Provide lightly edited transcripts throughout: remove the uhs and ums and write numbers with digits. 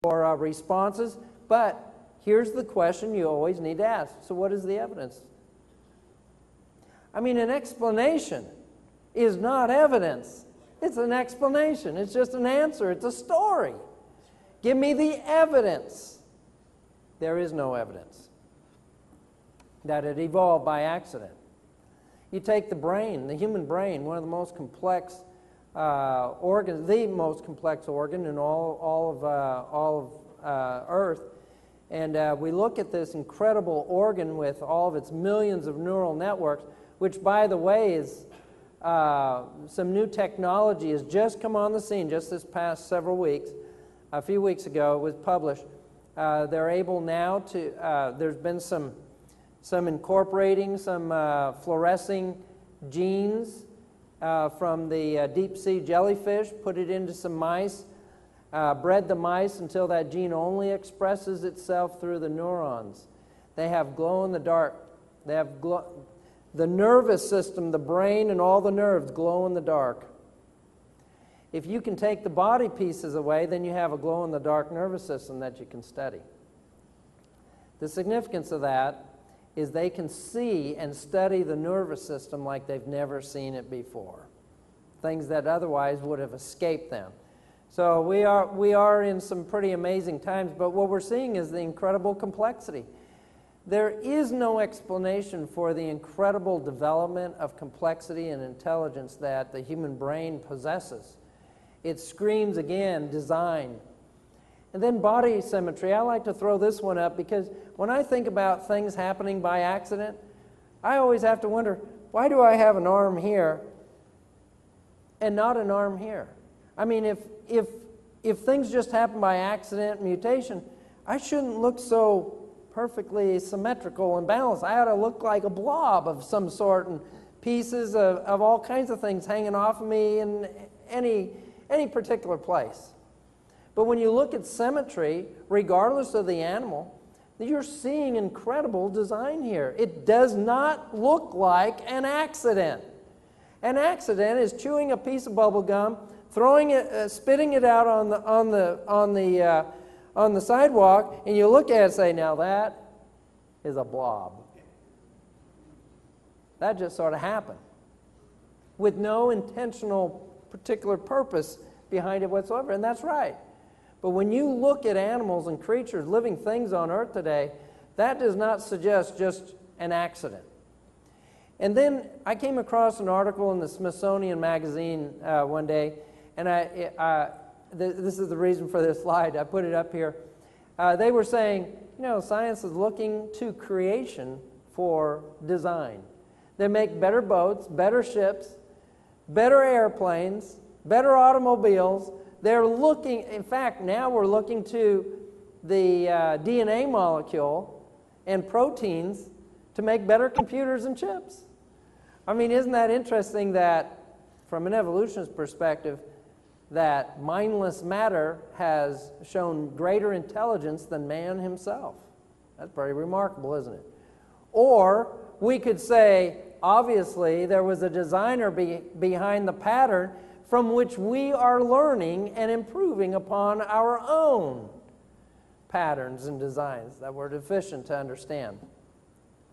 or responses. But here's the question you always need to ask. So what is the evidence? I mean, an explanation is not evidence. It's an explanation. It's just an answer. It's a story. Give me the evidence. There is no evidence that it evolved by accident. You take the brain, the human brain, one of the most complex organs, the most complex organ in all of Earth, and we look at this incredible organ with all of its millions of neural networks, which, by the way, is some new technology has just come on the scene just this past several weeks. A few weeks ago, it was published. They're able now to, there's been some incorporating some fluorescing genes from the deep sea jellyfish, put it into some mice, bred the mice until that gene only expresses itself through the neurons. They have glow-in-the-dark. They have the nervous system, the brain and all the nerves glow in the dark. If you can take the body pieces away, then you have a glow-in-the-dark nervous system that you can study. The significance of that is they can see and study the nervous system like they've never seen it before. Things that otherwise would have escaped them. So we are in some pretty amazing times, but what we're seeing is the incredible complexity. There is no explanation for the incredible development of complexity and intelligence that the human brain possesses. It screams, again, design. And then body symmetry. I like to throw this one up because when I think about things happening by accident, I always have to wonder, why do I have an arm here and not an arm here? I mean, if things just happen by accident, mutation, I shouldn't look so perfectly symmetrical and balanced. I ought to look like a blob of some sort, and pieces of all kinds of things hanging off of me in any particular place. But when you look at symmetry, regardless of the animal, you're seeing incredible design here. It does not look like an accident. An accident is chewing a piece of bubble gum, throwing it, spitting it out on the sidewalk, and you look at it and say, now that is a blob. That just sort of happened with no intentional particular purpose behind it whatsoever, and that's right. But when you look at animals and creatures, living things on earth today, that does not suggest just an accident. And then I came across an article in the Smithsonian magazine one day, and this is the reason for this slide. I put it up here. They were saying, you know, science is looking to creation for design. They make better boats, better ships, better airplanes, better automobiles. They're looking, in fact, now we're looking to the DNA molecule and proteins to make better computers and chips. I mean, isn't that interesting that, from an evolutionist perspective, that mindless matter has shown greater intelligence than man himself? That's pretty remarkable, isn't it? Or we could say, obviously, there was a designer behind the pattern from which we are learning and improving upon our own patterns and designs that we're deficient to understand.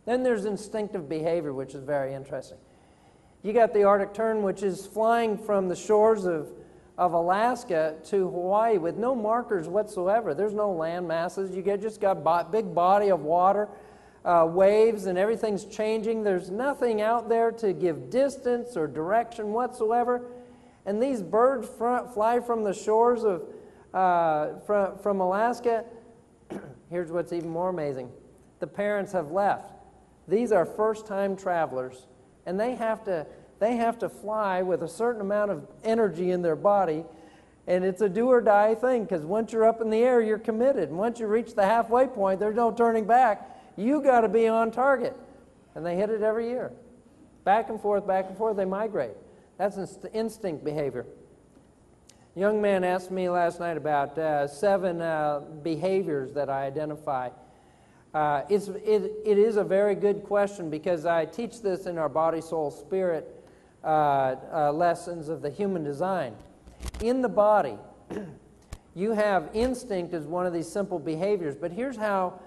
Then there's instinctive behavior, which is very interesting. You got the Arctic tern, which is flying from the shores of Alaska to Hawaii with no markers whatsoever. There's no land masses. You just got big body of water, waves, and everything's changing. There's nothing out there to give distance or direction whatsoever. And these birds fly from the shores of from Alaska. Here's what's even more amazing. The parents have left. These are first-time travelers, and they have to fly with a certain amount of energy in their body, and it's a do-or-die thing, because once you're up in the air, you're committed. And once you reach the halfway point, there's no turning back. You got to be on target. And they hit it every year. Back and forth, they migrate. That's instinct behavior. A young man asked me last night about 7 behaviors that I identify. It is a very good question, because I teach this in our body, soul, spirit lessons of the human design. In the body, You have instinct as one of these simple behaviors, but here's how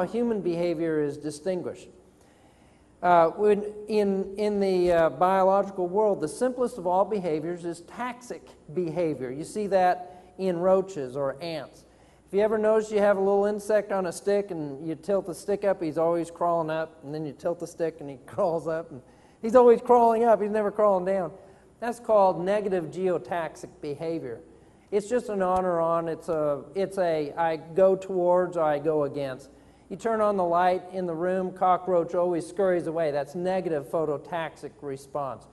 human behavior is distinguished. In the biological world, the simplest of all behaviors is taxic behavior. You see that in roaches or ants. If you ever notice you have a little insect on a stick and you tilt the stick up, he's always crawling up, and then you tilt the stick and he crawls up, and he's always crawling up, he's never crawling down. That's called negative geotaxic behavior. It's just an on or on. It's a I go towards or I go against. You turn on the light in the room, cockroach always scurries away. That's negative phototaxic response.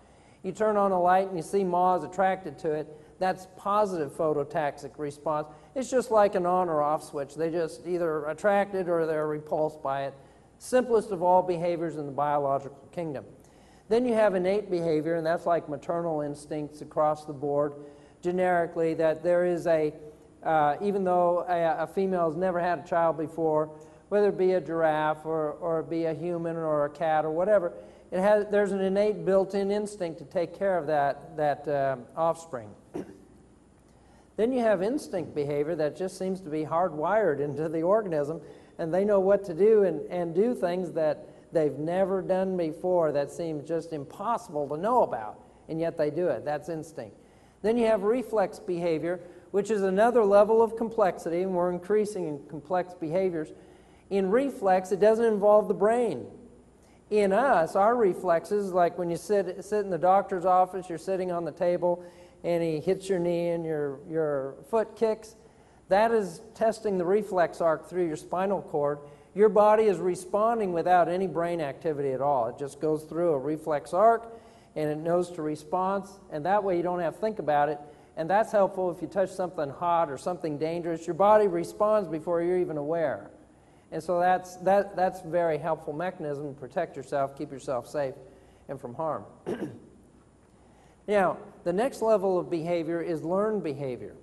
You turn on a light and you see moths attracted to it. That's positive phototaxic response. It's just like an on or off switch. They just either attracted or they're repulsed by it. Simplest of all behaviors in the biological kingdom. Then you have innate behavior, and that's like maternal instincts across the board. Generically, that there is even though a female has never had a child before, whether it be a giraffe or it be a human or a cat or whatever, there's an innate built-in instinct to take care of that offspring. Then you have instinct behavior that just seems to be hardwired into the organism, and they know what to do and do things that they've never done before that seems just impossible to know about, and yet they do it. That's instinct. Then you have reflex behavior, which is another level of complexity, and we're increasing in complex behaviors. In reflex, it doesn't involve the brain. In us, our reflexes, like when you sit in the doctor's office, you're sitting on the table, and he hits your knee and your foot kicks, that is testing the reflex arc through your spinal cord. Your body is responding without any brain activity at all. It just goes through a reflex arc, and it knows to respond, and that way you don't have to think about it. And that's helpful if you touch something hot or something dangerous. Your body responds before you're even aware. And so that's a very helpful mechanism to protect yourself, keep yourself safe, and from harm. Now, the next level of behavior is learned behavior.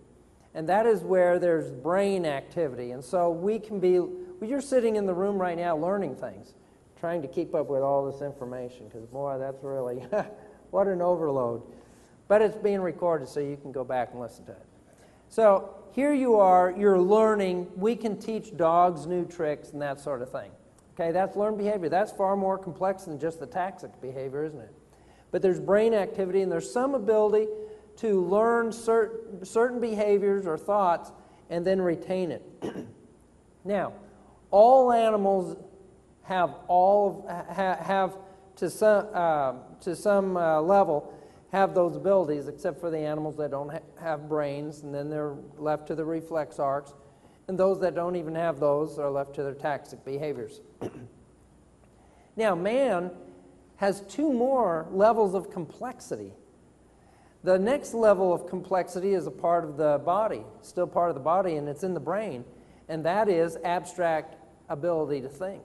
And that is where there's brain activity. And so you're sitting in the room right now learning things, trying to keep up with all this information, because boy, that's really, what an overload. But it's being recorded so you can go back and listen to it. So here you are, you're learning. We can teach dogs new tricks and that sort of thing. Okay, that's learned behavior. That's far more complex than just the taxic behavior, isn't it? But there's brain activity, and there's some ability to learn certain behaviors or thoughts and then retain it. Now, all animals have to some level have those abilities, except for the animals that don't have brains, and then they're left to the reflex arcs, and those that don't even have those are left to their taxic behaviors. Now, man has two more levels of complexity. The next level of complexity is a part of the body, still part of the body, and it's in the brain, and that is abstract ability to think.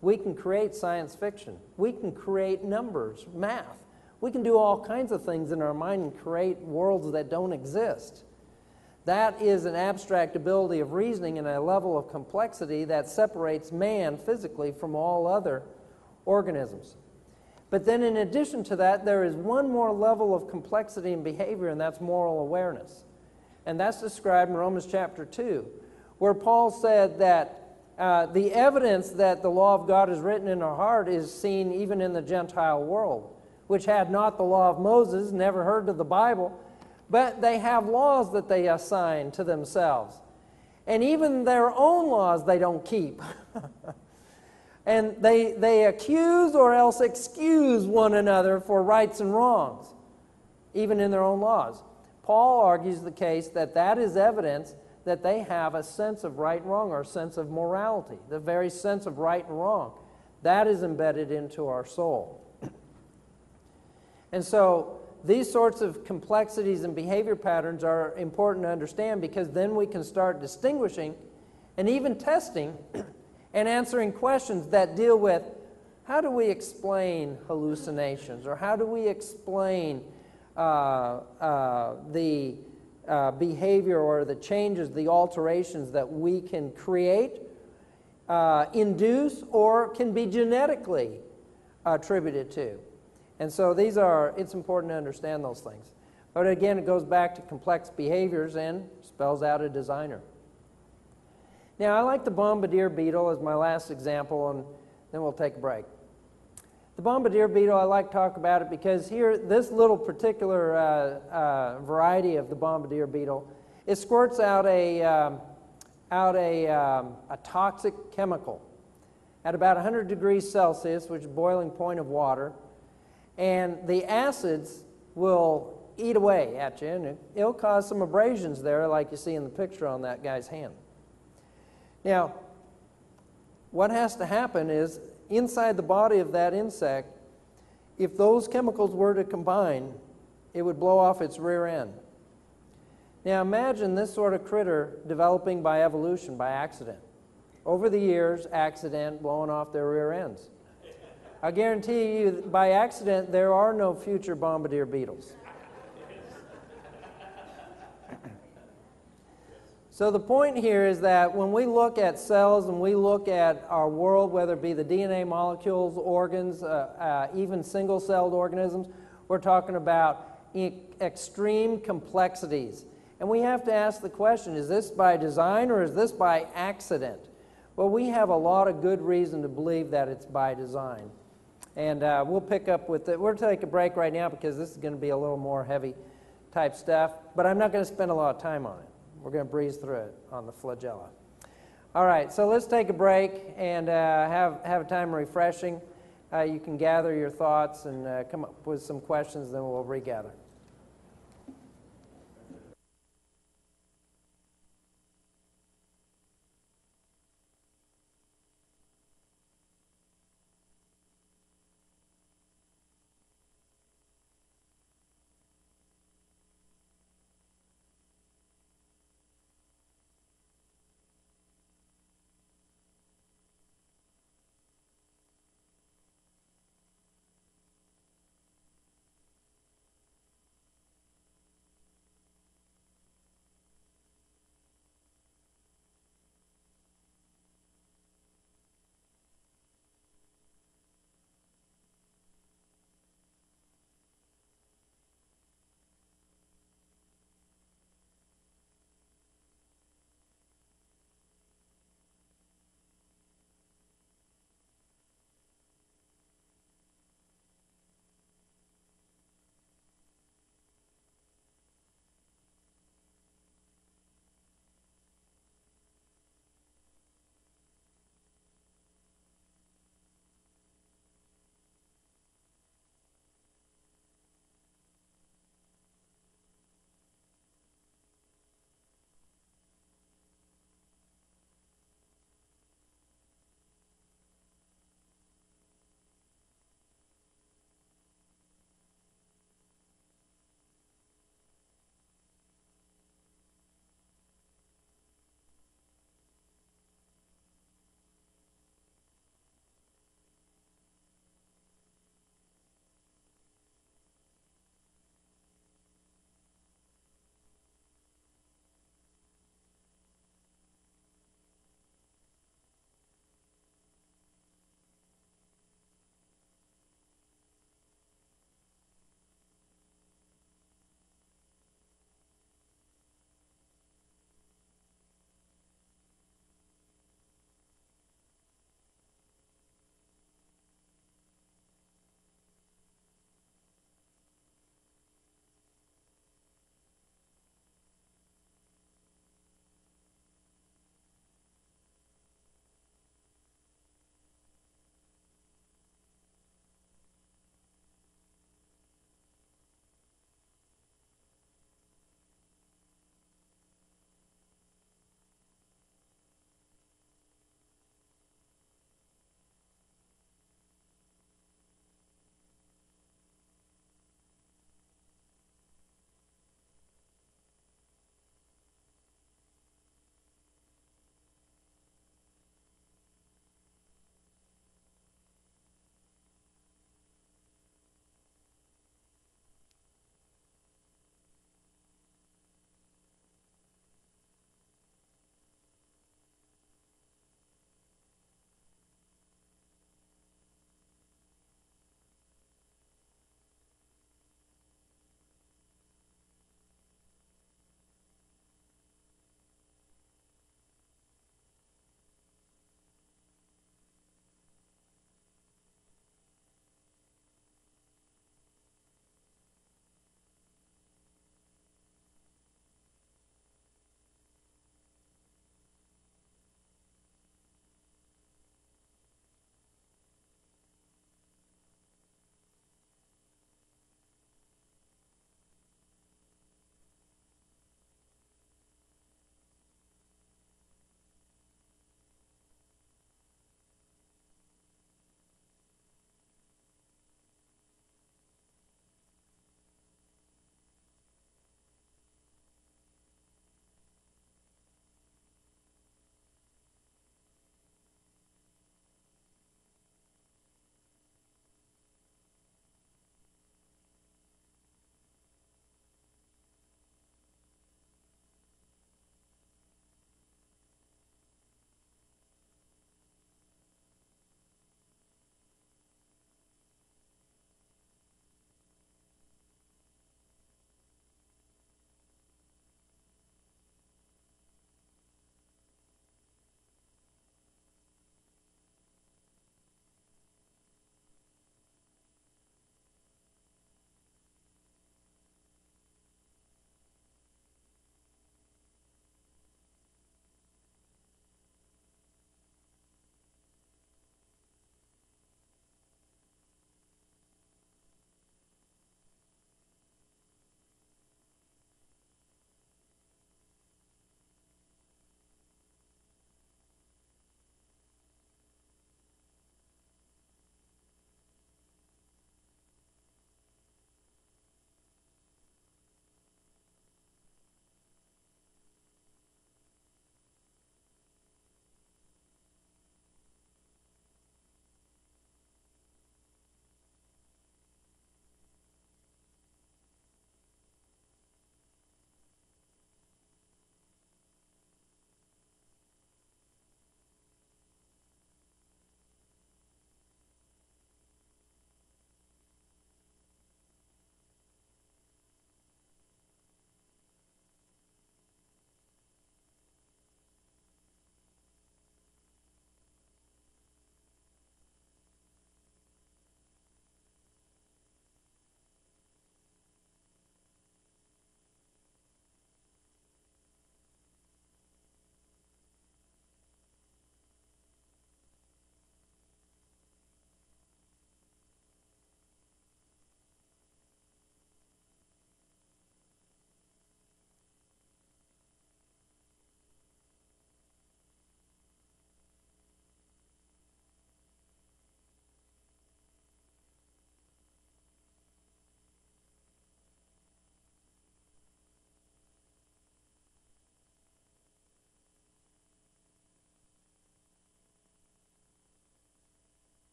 We can create science fiction. We can create numbers, math. We can do all kinds of things in our mind and create worlds that don't exist. That is an abstract ability of reasoning and a level of complexity that separates man physically from all other organisms. But then in addition to that, there is one more level of complexity in behavior, and that's moral awareness. And that's described in Romans chapter 2, where Paul said that the evidence that the law of God is written in our heart is seen even in the Gentile world, which had not the law of Moses, never heard of the Bible, but they have laws that they assign to themselves. And even their own laws they don't keep. And they accuse or else excuse one another for rights and wrongs, even in their own laws. Paul argues the case that that is evidence that they have a sense of right and wrong, or a sense of morality, the very sense of right and wrong. That is embedded into our soul. And so these sorts of complexities and behavior patterns are important to understand, because then we can start distinguishing and even testing and answering questions that deal with how do we explain hallucinations, or how do we explain the behavior or the changes, the alterations that we can create, induce, or can be genetically attributed to. And so it's important to understand those things. But again, it goes back to complex behaviors and spells out a designer. Now, I like the bombardier beetle as my last example, and then we'll take a break. The bombardier beetle, I like to talk about it because here, this little particular variety of the bombardier beetle, it squirts out a toxic chemical at about 100 degrees Celsius, which is boiling point of water, and the acids will eat away at you, and it'll cause some abrasions there, like you see in the picture on that guy's hand. Now, what has to happen is, inside the body of that insect, if those chemicals were to combine, it would blow off its rear end. Now imagine this sort of critter developing by evolution, by accident. Over the years, accident, blowing off their rear ends. I guarantee you, by accident, there are no future bombardier beetles. So the point here is that when we look at cells and we look at our world, whether it be the DNA molecules, organs, even single-celled organisms, we're talking about extreme complexities. And we have to ask the question, is this by design or is this by accident? Well, we have a lot of good reason to believe that it's by design. And we'll pick up with it. We'll take a break right now because this is going to be a little more heavy type stuff, but I'm not going to spend a lot of time on it. We're going to breeze through it on the flagella. All right, so let's take a break and have a time of refreshing. You can gather your thoughts and come up with some questions, then we'll regather.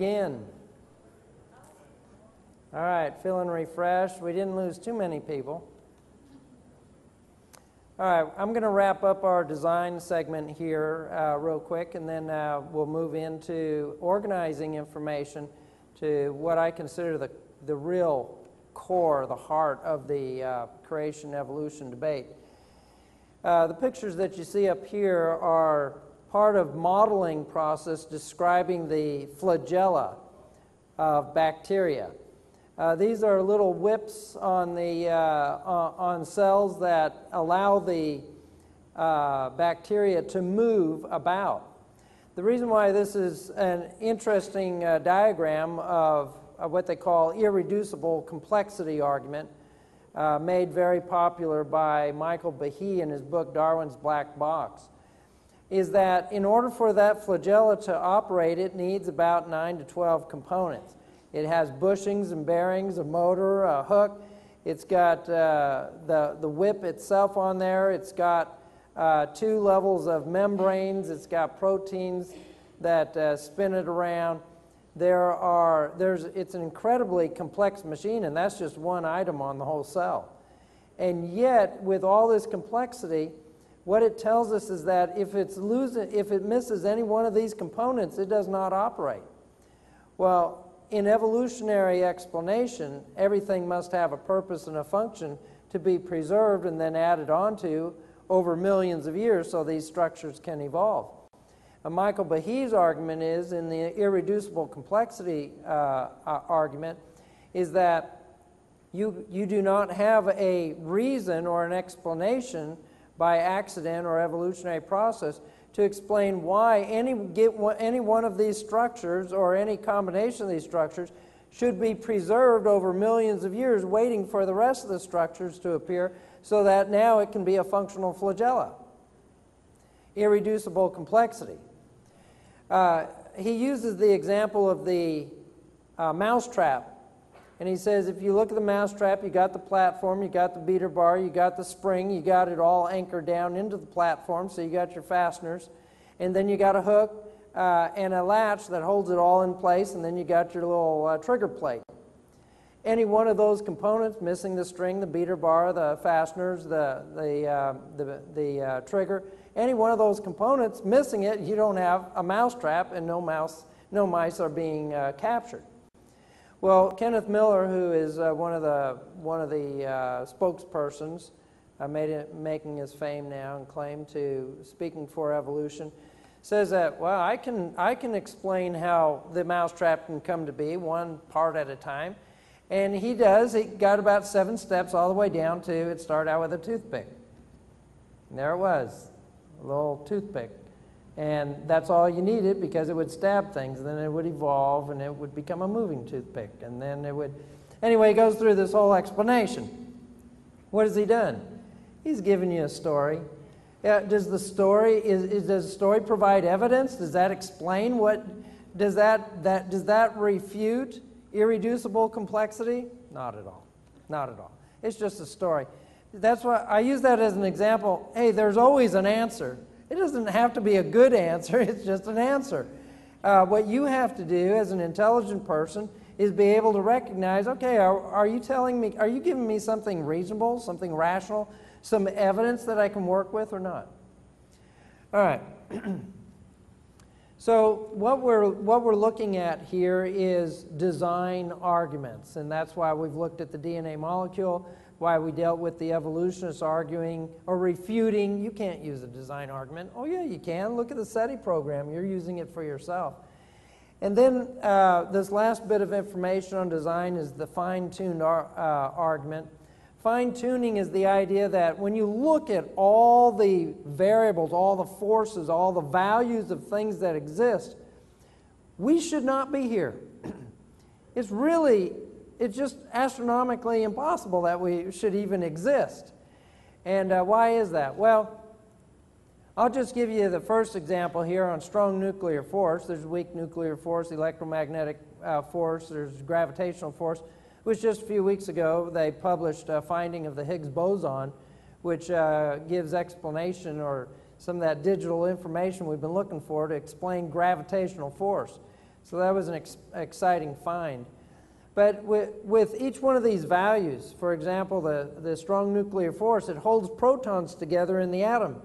begin? All right, feeling refreshed. We didn't lose too many people. All right, I'm going to wrap up our design segment here real quick, and then we'll move into organizing information to what I consider the real core, the heart of the creation-evolution debate. The pictures that you see up here are part of modeling process describing the flagella of bacteria. These are little whips on the on cells that allow the bacteria to move about. The reason why this is an interesting diagram of what they call irreducible complexity argument, made very popular by Michael Behe in his book Darwin's Black Box, is that in order for that flagella to operate, it needs about 9 to 12 components. It has bushings and bearings, a motor, a hook. It's got the whip itself on there. It's got 2 levels of membranes. It's got proteins that spin it around. It's an incredibly complex machine, and that's just one item on the whole cell. And yet, with all this complexity, what it tells us is that if it misses any one of these components, it does not operate. Well, in evolutionary explanation, everything must have a purpose and a function to be preserved and then added onto over millions of years so these structures can evolve. Michael Behe's argument is, in the irreducible complexity argument, is that you do not have a reason or an explanation by accident or evolutionary process to explain why any one of these structures or any combination of these structures should be preserved over millions of years, waiting for the rest of the structures to appear so that now it can be a functional flagella. Irreducible complexity. He uses the example of the mousetrap. And he says, if you look at the mousetrap, you got the platform, you got the beater bar, you got the spring, you got it all anchored down into the platform, so you got your fasteners. And then you got a hook and a latch that holds it all in place, and then you got your little trigger plate. Any one of those components, missing the string, the beater bar, the fasteners, the trigger, any one of those components, missing it, you don't have a mousetrap, and no mice are being captured. Well, Kenneth Miller, who is one of the spokespersons, making his fame now and claim to speaking for evolution, says that, well, I can explain how the mousetrap can come to be, one part at a time. And he does. He got about 7 steps all the way down to it started out with a toothpick. And there it was, a little toothpick. And that's all you needed, because it would stab things, and then it would evolve, and it would become a moving toothpick. And then it would... Anyway, he goes through this whole explanation. What has he done? He's given you a story. Does the story provide evidence? Does that explain what... Does that refute irreducible complexity? Not at all. Not at all. It's just a story. That's why I use that as an example. Hey, there's always an answer. It doesn't have to be a good answer, it's just an answer. What you have to do as an intelligent person is be able to recognize, okay, are you giving me something reasonable, something rational, some evidence that I can work with or not? All right. So what we're looking at here is design arguments, and that's why we've looked at the DNA molecule, why we dealt with the evolutionists arguing or refuting. You can't use a design argument. Oh yeah, you can. Look at the SETI program. You're using it for yourself. And then this last bit of information on design is the fine-tuned argument. Fine-tuning is the idea that when you look at all the variables, all the forces, all the values of things that exist, we should not be here. It's just astronomically impossible that we should even exist. And why is that? Well, I'll just give you the first example here on strong nuclear force. There's weak nuclear force, electromagnetic force, there's gravitational force, which just a few weeks ago they published a finding of the Higgs boson, which gives explanation or some of that digital information we've been looking for to explain gravitational force. So that was an exciting find. But with each one of these values, for example, the strong nuclear force, it holds protons together in the atom.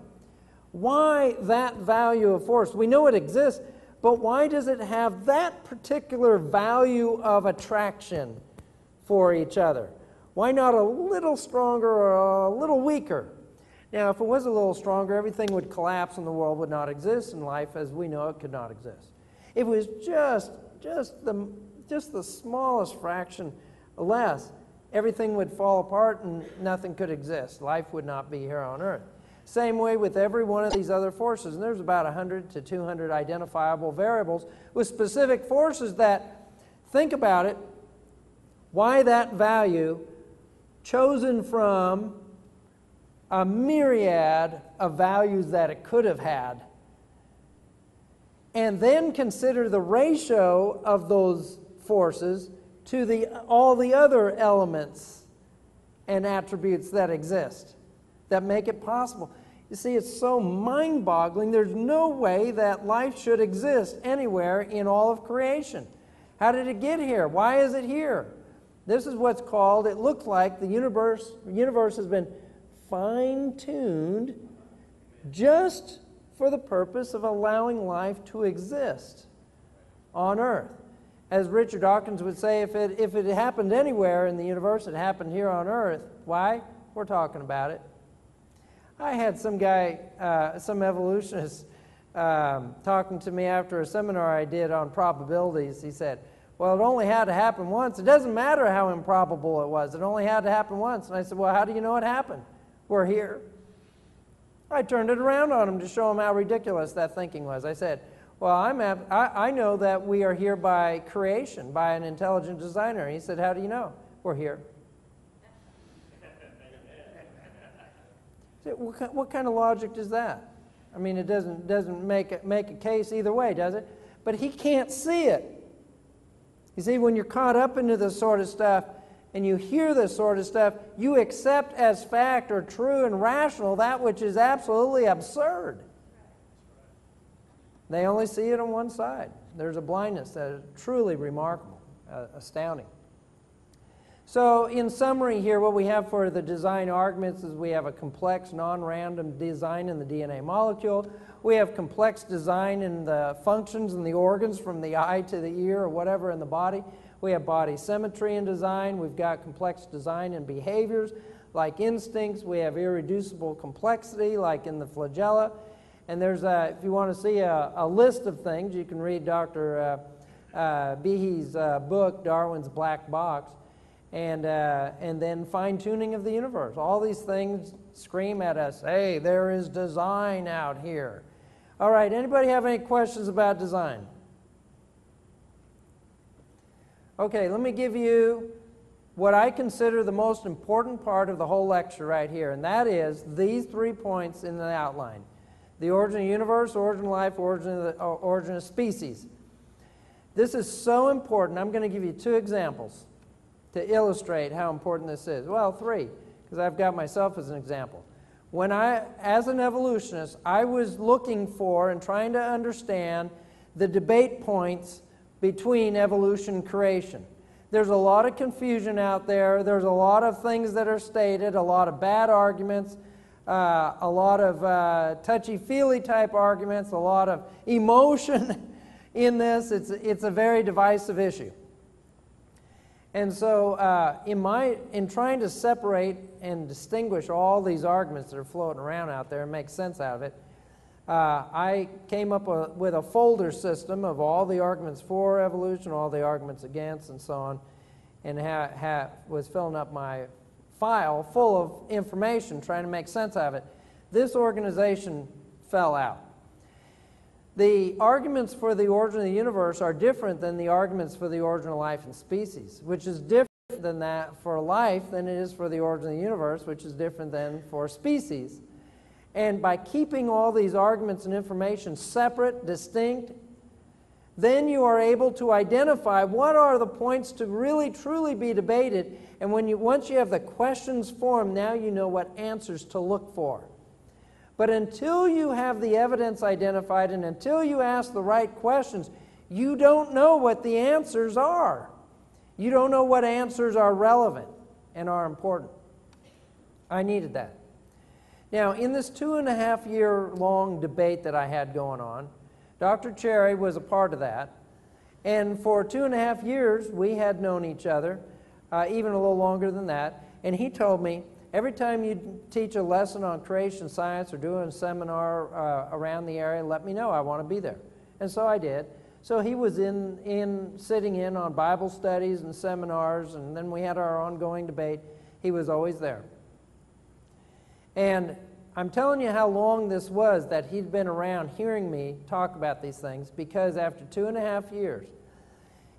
Why that value of force? We know it exists, but why does it have that particular value of attraction for each other? Why not a little stronger or a little weaker? Now, if it was a little stronger, everything would collapse and the world would not exist, and life as we know it could not exist. If it was just the smallest fraction less, everything would fall apart and nothing could exist. Life would not be here on earth. Same way with every one of these other forces. And there's about 100 to 200 identifiable variables with specific forces that, think about it, why that value chosen from a myriad of values that it could have had. And then consider the ratio of those forces to all the other elements and attributes that exist that make it possible. You see, it's so mind-boggling. There's no way that life should exist anywhere in all of creation. How did it get here? Why is it here? This is what's called, it looks like the universe has been fine-tuned just for the purpose of allowing life to exist on earth. As Richard Dawkins would say, if it happened anywhere in the universe, it happened here on earth. Why? We're talking about it. I had some guy, some evolutionist, talking to me after a seminar I did on probabilities. He said, well, it only had to happen once. It doesn't matter how improbable it was. It only had to happen once. And I said, well, how do you know it happened? We're here. I turned it around on him to show him how ridiculous that thinking was. I said, well, I know that we are here by creation, by an intelligent designer. He said, how do you know? We're here. What kind of logic is that? I mean, it doesn't make a case either way, does it? But he can't see it. You see, when you're caught up into this sort of stuff and you hear this sort of stuff, you accept as fact or true and rational that which is absolutely absurd. They only see it on one side. There's a blindness that is truly remarkable, astounding. So in summary here, what we have for the design arguments is we have a complex non-random design in the DNA molecule. We have complex design in the functions and the organs from the eye to the ear or whatever in the body. We have body symmetry in design. We've got complex design in behaviors like instincts. We have irreducible complexity like in the flagella. And there's if you want to see a list of things, you can read Dr. Behe's book, Darwin's Black Box. And then fine-tuning of the universe. All these things scream at us, hey, there is design out here. All right, anybody have any questions about design? Okay, let me give you what I consider the most important part of the whole lecture right here, and that is these 3 points in the outline. The origin of the universe, origin of life, origin of species. This is so important. I'm going to give you 2 examples to illustrate how important this is. Well, 3, because I've got myself as an example. When as an evolutionist, I was looking for and trying to understand the debate points between evolution and creation. There's a lot of confusion out there. There's a lot of things that are stated, a lot of bad arguments, a lot of touchy-feely type arguments, a lot of emotion in this. It's a very divisive issue. And so in trying to separate and distinguish all these arguments that are floating around out there and make sense out of it, I came up with a folder system of all the arguments for evolution, all the arguments against, and so on, and was filling up my file full of information trying to make sense out of it. This organization fell out. The arguments for the origin of the universe are different than the arguments for the origin of life and species, which is different than that for life than it is for the origin of the universe, which is different than for species. And by keeping all these arguments and information separate, distinct, then you are able to identify what are the points to really truly be debated. And once you have the questions formed, now you know what answers to look for. But until you have the evidence identified and until you ask the right questions, You don't know what the answers are. You don't know what answers are relevant and are important. I needed that. Now, in this 2.5-year-long debate that I had going on, Dr. Cherry was a part of that. And for 2.5 years, we had known each other, even a little longer than that. And he told me, every time you teach a lesson on creation science or do a seminar around the area, let me know. I want to be there. And so I did. So he was sitting in on Bible studies and seminars, and then we had our ongoing debate. He was always there. And I'm telling you how long this was that he'd been around hearing me talk about these things, because after 2.5 years,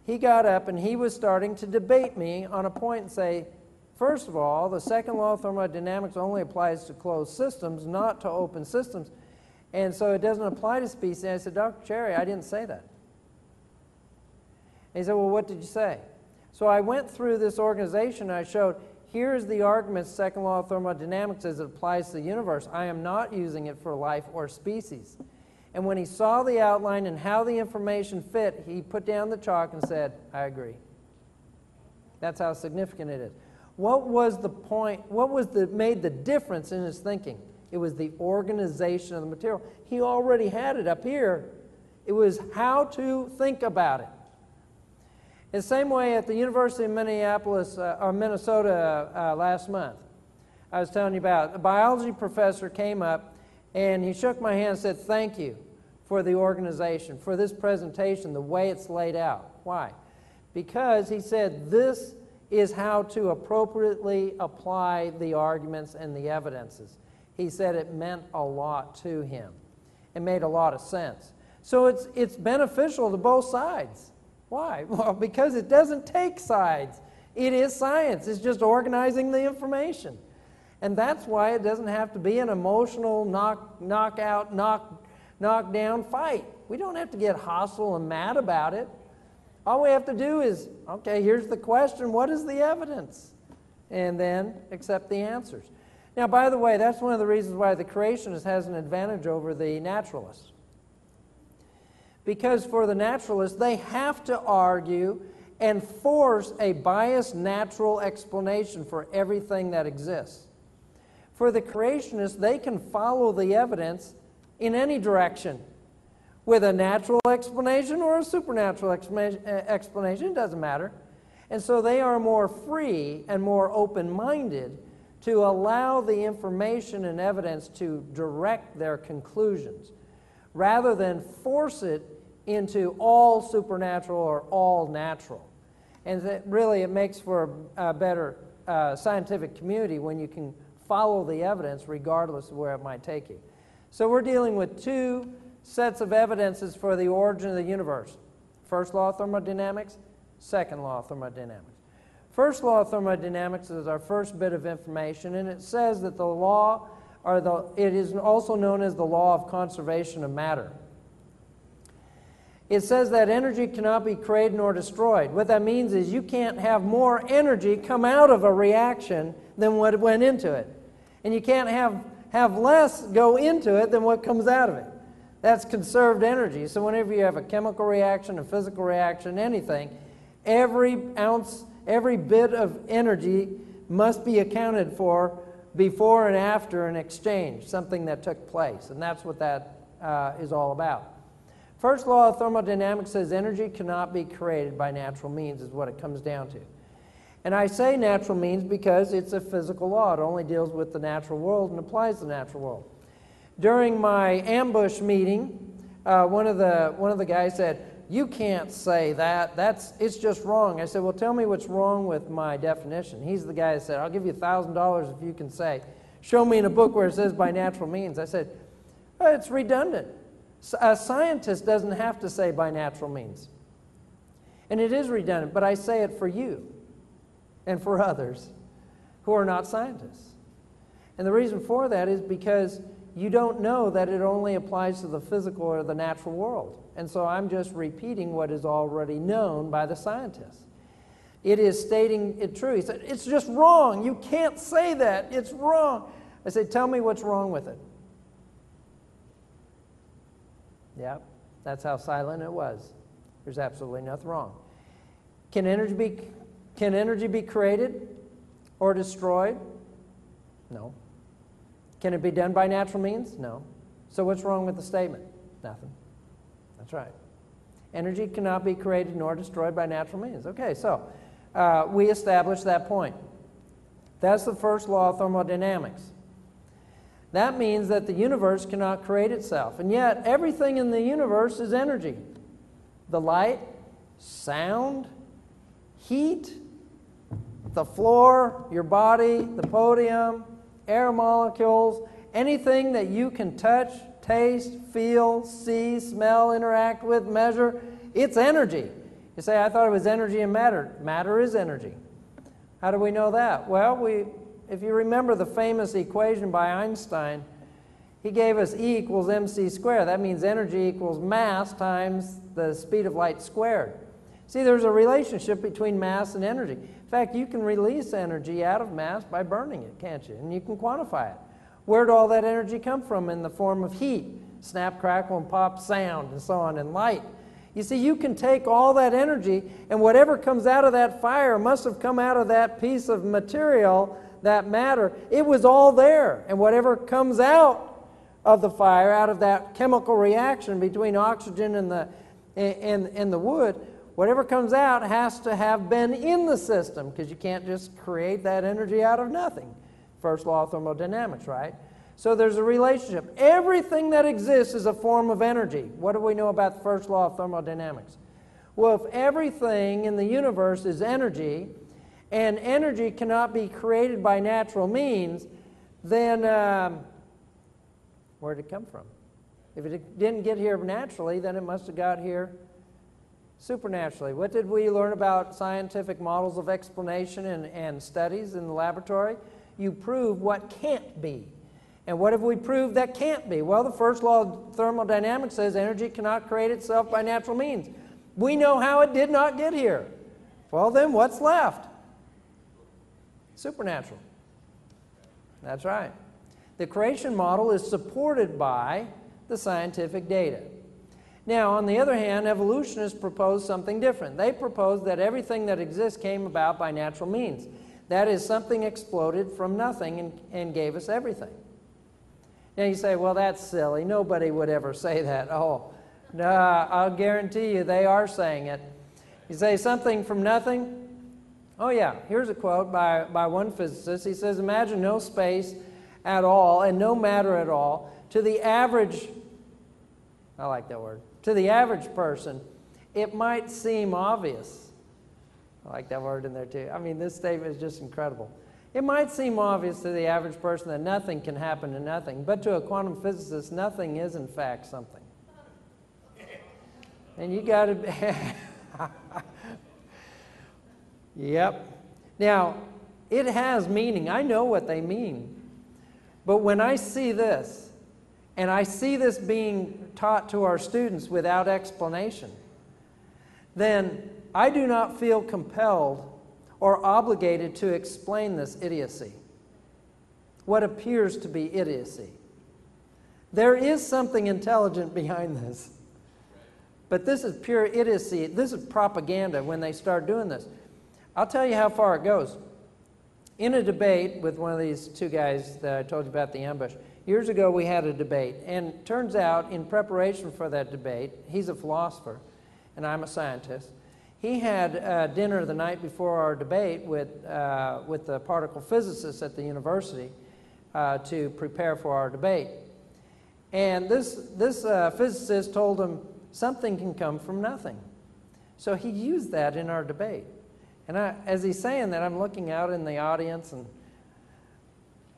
he got up and he was starting to debate me on a point and say, first of all, the second law of thermodynamics only applies to closed systems, not to open systems, and so it doesn't apply to species. And I said, Dr. Cherry, I didn't say that. And he said, well, what did you say? So I went through this organization and I showed, here's the argument, second law of thermodynamics as it applies to the universe. I am not using it for life or species. And when he saw the outline and how the information fit, he put down the chalk and said, I agree. That's how significant it is. What was the point? What was made the difference in his thinking? It was the organization of the material. He already had it up here. It was how to think about it. In the same way, at the University of Minnesota last month, I was telling you about, a biology professor came up and he shook my hand and said, thank you for the organization, for this presentation, the way it's laid out. Why? Because he said this is how to appropriately apply the arguments and the evidences. He said it meant a lot to him. It made a lot of sense. So it's beneficial to both sides. Why? Well, because it doesn't take sides. It is science. It's just organizing the information. And that's why it doesn't have to be an emotional knock-down fight. We don't have to get hostile and mad about it. All we have to do is, okay, here's the question, what is the evidence? And then accept the answers. Now, by the way, that's one of the reasons why the creationist has an advantage over the naturalist. Because for the naturalists, they have to argue and force a biased natural explanation for everything that exists. For the creationists, they can follow the evidence in any direction, with a natural explanation or a supernatural explanation, it doesn't matter. And so they are more free and more open-minded to allow the information and evidence to direct their conclusions, rather than force it into all supernatural or all natural. And that really it makes for a better scientific community when you can follow the evidence regardless of where it might take you. So we're dealing with two sets of evidences for the origin of the universe. First law of thermodynamics, second law of thermodynamics. First law of thermodynamics is our first bit of information, and it says that the law, it is also known as the law of conservation of matter. It says that energy cannot be created nor destroyed. What that means is you can't have more energy come out of a reaction than what went into it. And you can't have less go into it than what comes out of it. That's conserved energy. So whenever you have a chemical reaction, a physical reaction, anything, every ounce, every bit of energy must be accounted for before and after an exchange, something that took place. And that's what that is all about. First law of thermodynamics says energy cannot be created by natural means, is what it comes down to. And I say natural means because it's a physical law. It only deals with the natural world and applies to the natural world. During my ambush meeting, one of the guys said, "You can't say that. It's just wrong." I said, "Well, tell me what's wrong with my definition." He's the guy that said, "I'll give you $1,000 if you can say, show me in a book where it says by natural means." I said, "It's redundant. A scientist doesn't have to say by natural means." And it is redundant, but I say it for you and for others who are not scientists. And the reason for that is because you don't know that it only applies to the physical or the natural world. And so I'm just repeating what is already known by the scientists. It is stating it true. He said, "It's just wrong. You can't say that. It's wrong." I said, "Tell me what's wrong with it." Yep, that's how silent it was. There's absolutely nothing wrong. Can energy be created or destroyed? No. Can it be done by natural means? No. So what's wrong with the statement? Nothing. That's right. Energy cannot be created nor destroyed by natural means. Okay, so we established that point. That's the first law of thermodynamics. That means that the universe cannot create itself. And yet, everything in the universe is energy. The light, sound, heat, the floor, your body, the podium, air molecules, anything that you can touch, taste, feel, see, smell, interact with, measure, it's energy. You say, I thought it was energy and matter. Matter is energy. How do we know that? Well, if you remember the famous equation by Einstein, he gave us E equals mc squared. That means energy equals mass times the speed of light squared. See, there's a relationship between mass and energy. In fact, you can release energy out of mass by burning it, can't you? And you can quantify it. Where'd all that energy come from? In the form of heat, snap, crackle, and pop, sound, and so on, and light. You see, you can take all that energy, and whatever comes out of that fire must have come out of that piece of material, that matter. It was all there. And whatever comes out of the fire, out of that chemical reaction between oxygen and the wood, whatever comes out has to have been in the system, because you can't just create that energy out of nothing. First law of thermodynamics, right? So there's a relationship. Everything that exists is a form of energy. What do we know about the first law of thermodynamics? Well, if everything in the universe is energy, and energy cannot be created by natural means, then where did it come from? If it didn't get here naturally, then it must have got here supernaturally. What did we learn about scientific models of explanation and studies in the laboratory? You prove what can't be. And what have we proved that can't be? Well, the first law of thermodynamics says energy cannot create itself by natural means. We know how it did not get here. Well, then what's left? Supernatural. That's right. The creation model is supported by the scientific data. Now, on the other hand, evolutionists propose something different. They propose that everything that exists came about by natural means. That is, something exploded from nothing and gave us everything. Now you say, well, that's silly. Nobody would ever say that. Oh, no, I'll guarantee you they are saying it. You say something from nothing? Oh, yeah. Here's a quote by one physicist. He says, imagine no space at all and no matter at all. To the average, I like that word, to the average person, it might seem obvious. I like that word in there too. I mean, this statement is just incredible. It might seem obvious to the average person that nothing can happen to nothing, but to a quantum physicist, nothing is in fact something. And you got to... Yep. Now, it has meaning. I know what they mean. But when I see this, and I see this being taught to our students without explanation, then I do not feel compelled or obligated to explain this idiocy, what appears to be idiocy. There is something intelligent behind this. But this is pure idiocy. This is propaganda when they start doing this. I'll tell you how far it goes. In a debate with one of these two guys that I told you about, the ambush, years ago we had a debate, and it turns out in preparation for that debate, he's a philosopher and I'm a scientist. He had dinner the night before our debate with the particle physicists at the university to prepare for our debate. And this physicist told him something can come from nothing. So he used that in our debate. And as he's saying that, I'm looking out in the audience and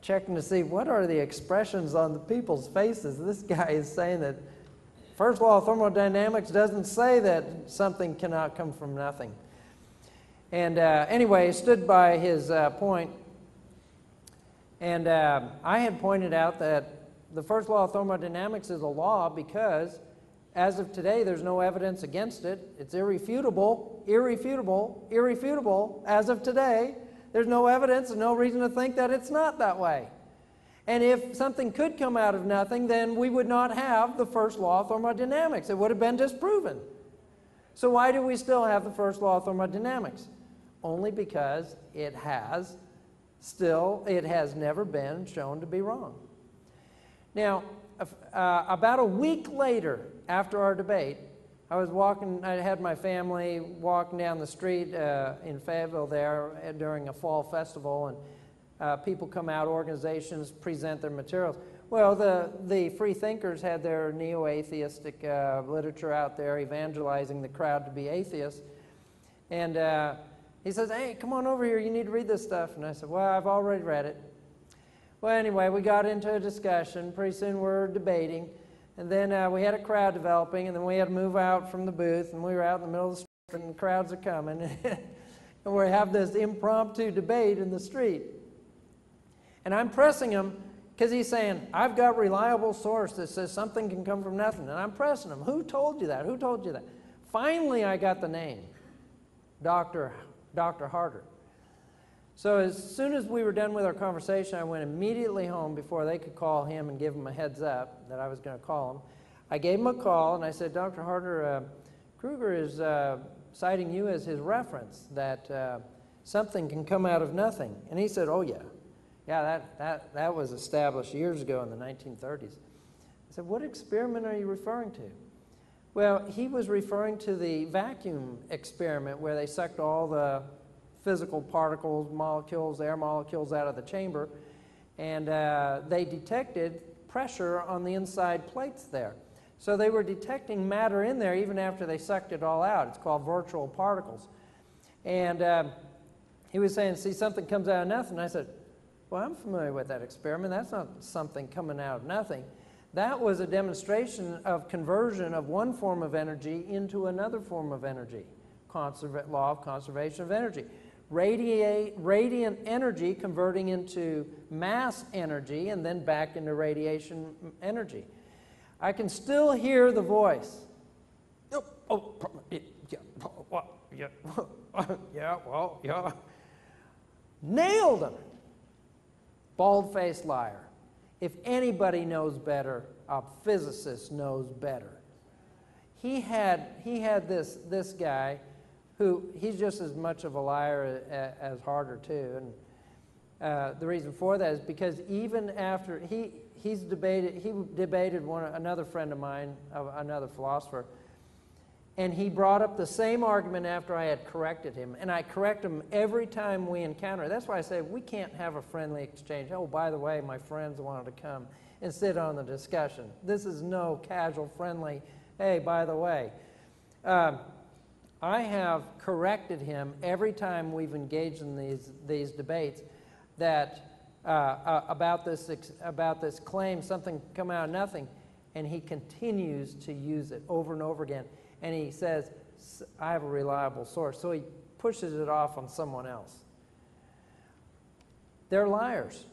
checking to see what are the expressions on the people's faces. This guy is saying that first law of thermodynamics doesn't say that something cannot come from nothing. And anyway, he stood by his point. And I had pointed out that the first law of thermodynamics is a law because as of today, there's no evidence against it. It's irrefutable, irrefutable, irrefutable. As of today, there's no evidence and no reason to think that it's not that way. And if something could come out of nothing, then we would not have the first law of thermodynamics. It would have been disproven. So why do we still have the first law of thermodynamics? Only because it has never been shown to be wrong. Now, about a week later, after our debate, I had my family walking down the street in Fayetteville there during a fall festival, and people come out, organizations present their materials. Well, the free thinkers had their neo-atheistic literature out there evangelizing the crowd to be atheists. And he says, hey, come on over here, you need to read this stuff. And I said, well, I've already read it. Well, anyway, we got into a discussion. Pretty soon we're debating. And then we had a crowd developing, and then we had to move out from the booth, and we were out in the middle of the street, and the crowds are coming. And we have this impromptu debate in the street. And I'm pressing him, because he's saying, I've got reliable source that says something can come from nothing. And I'm pressing him. Who told you that? Who told you that? Finally, I got the name, Dr. Harder. So as soon as we were done with our conversation, I went immediately home before they could call him and give him a heads up that I was going to call him. I gave him a call, and I said, Dr. Harder, Kruger is citing you as his reference, that something can come out of nothing. And he said, oh, yeah. Yeah, that was established years ago in the 1930s. I said, what experiment are you referring to? Well, he was referring to the vacuum experiment where they sucked all the physical particles, molecules, air molecules out of the chamber, and they detected pressure on the inside plates there. So they were detecting matter in there even after they sucked it all out. It's called virtual particles. And he was saying, see, something comes out of nothing. I said, well, I'm familiar with that experiment. That's not something coming out of nothing. That was a demonstration of conversion of one form of energy into another form of energy. Law of conservation of energy. Radiant energy converting into mass energy and then back into radiation energy. I can still hear the voice. Yeah. Nailed him. Bald-faced liar. If anybody knows better, a physicist knows better. He had this guy who, he's just as much of a liar as Harder too. And the reason for that is because even after he debated another friend of mine, another philosopher, and he brought up the same argument after I had corrected him. And I correct him every time we encounter. That's why I say we can't have a friendly exchange. Oh, by the way, my friends wanted to come and sit on the discussion. This is no casual, friendly, hey, by the way. I have corrected him every time we've engaged in these debates that about this claim, something come out of nothing, and he continues to use it over and over again. And he says, I have a reliable source. So he pushes it off on someone else. They're liars.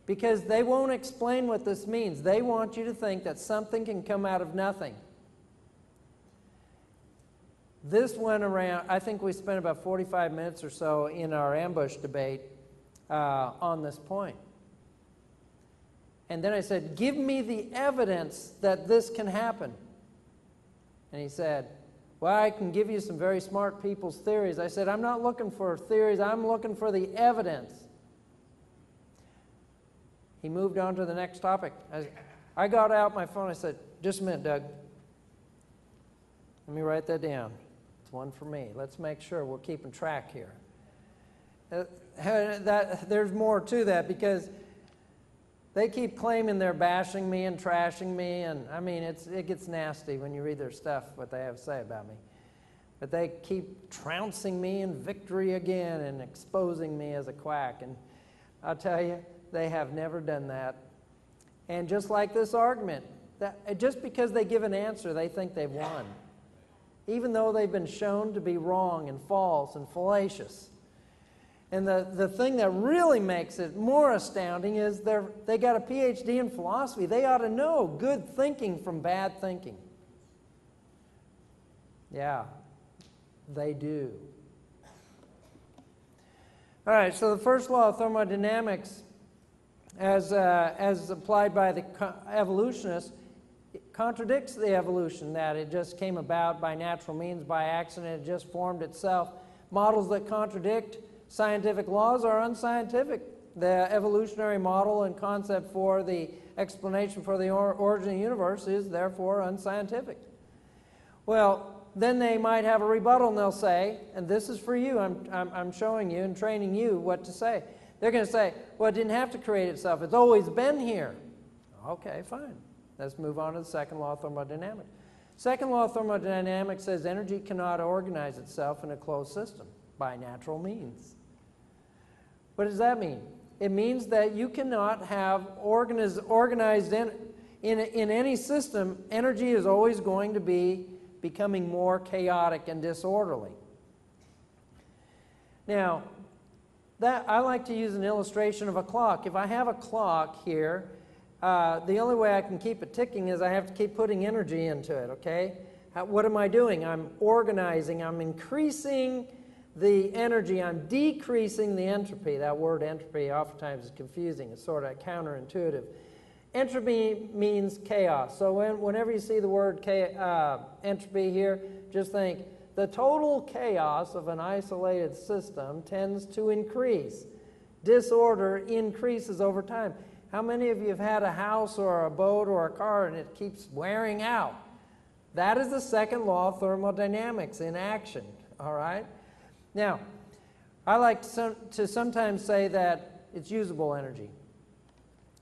Because they won't explain what this means. They want you to think that something can come out of nothing. This went around, I think we spent about 45 minutes or so in our ambush debate on this point. And then I said, give me the evidence that this can happen. And he said, well, I can give you some very smart people's theories. I said, I'm not looking for theories. I'm looking for the evidence. He moved on to the next topic. I got out my phone. I said, just a minute, Doug. Let me write that down. It's one for me. Let's make sure we're keeping track here. There's more to that because they keep claiming they're bashing me and trashing me, and I mean, it gets nasty when you read their stuff, what they have to say about me. But they keep trouncing me in victory again and exposing me as a quack. And I'll tell you, they have never done that. And just like this argument, just because they give an answer, they think they've won. Even though they've been shown to be wrong and false and fallacious. And the thing that really makes it more astounding is they got a PhD in philosophy. They ought to know good thinking from bad thinking. Yeah, they do. All right, so the first law of thermodynamics, as applied by the evolutionists, contradicts the evolution, that it just came about by natural means, by accident, it just formed itself. Models that contradict scientific laws are unscientific. The evolutionary model and concept for the explanation for the origin of the universe is therefore unscientific. Well, then they might have a rebuttal, and they'll say, and this is for you, I'm showing you and training you what to say. They're going to say, well, it didn't have to create itself. It's always been here. Okay, fine. Let's move on to the second law of thermodynamics. Second law of thermodynamics says energy cannot organize itself in a closed system by natural means. What does that mean? It means that you cannot have organized in any system, energy is always going to be becoming more chaotic and disorderly. Now, I like to use an illustration of a clock. If I have a clock here, the only way I can keep it ticking is I have to keep putting energy into it, okay? What am I doing? I'm organizing, I'm increasing the energy, I'm decreasing the entropy. That word entropy oftentimes is confusing. It's sort of counterintuitive. Entropy means chaos. So whenever you see the word entropy here, just think the total chaos of an isolated system tends to increase. Disorder increases over time. How many of you have had a house or a boat or a car and it keeps wearing out? That is the second law of thermodynamics in action, all right? Now, I like to sometimes say that it's usable energy.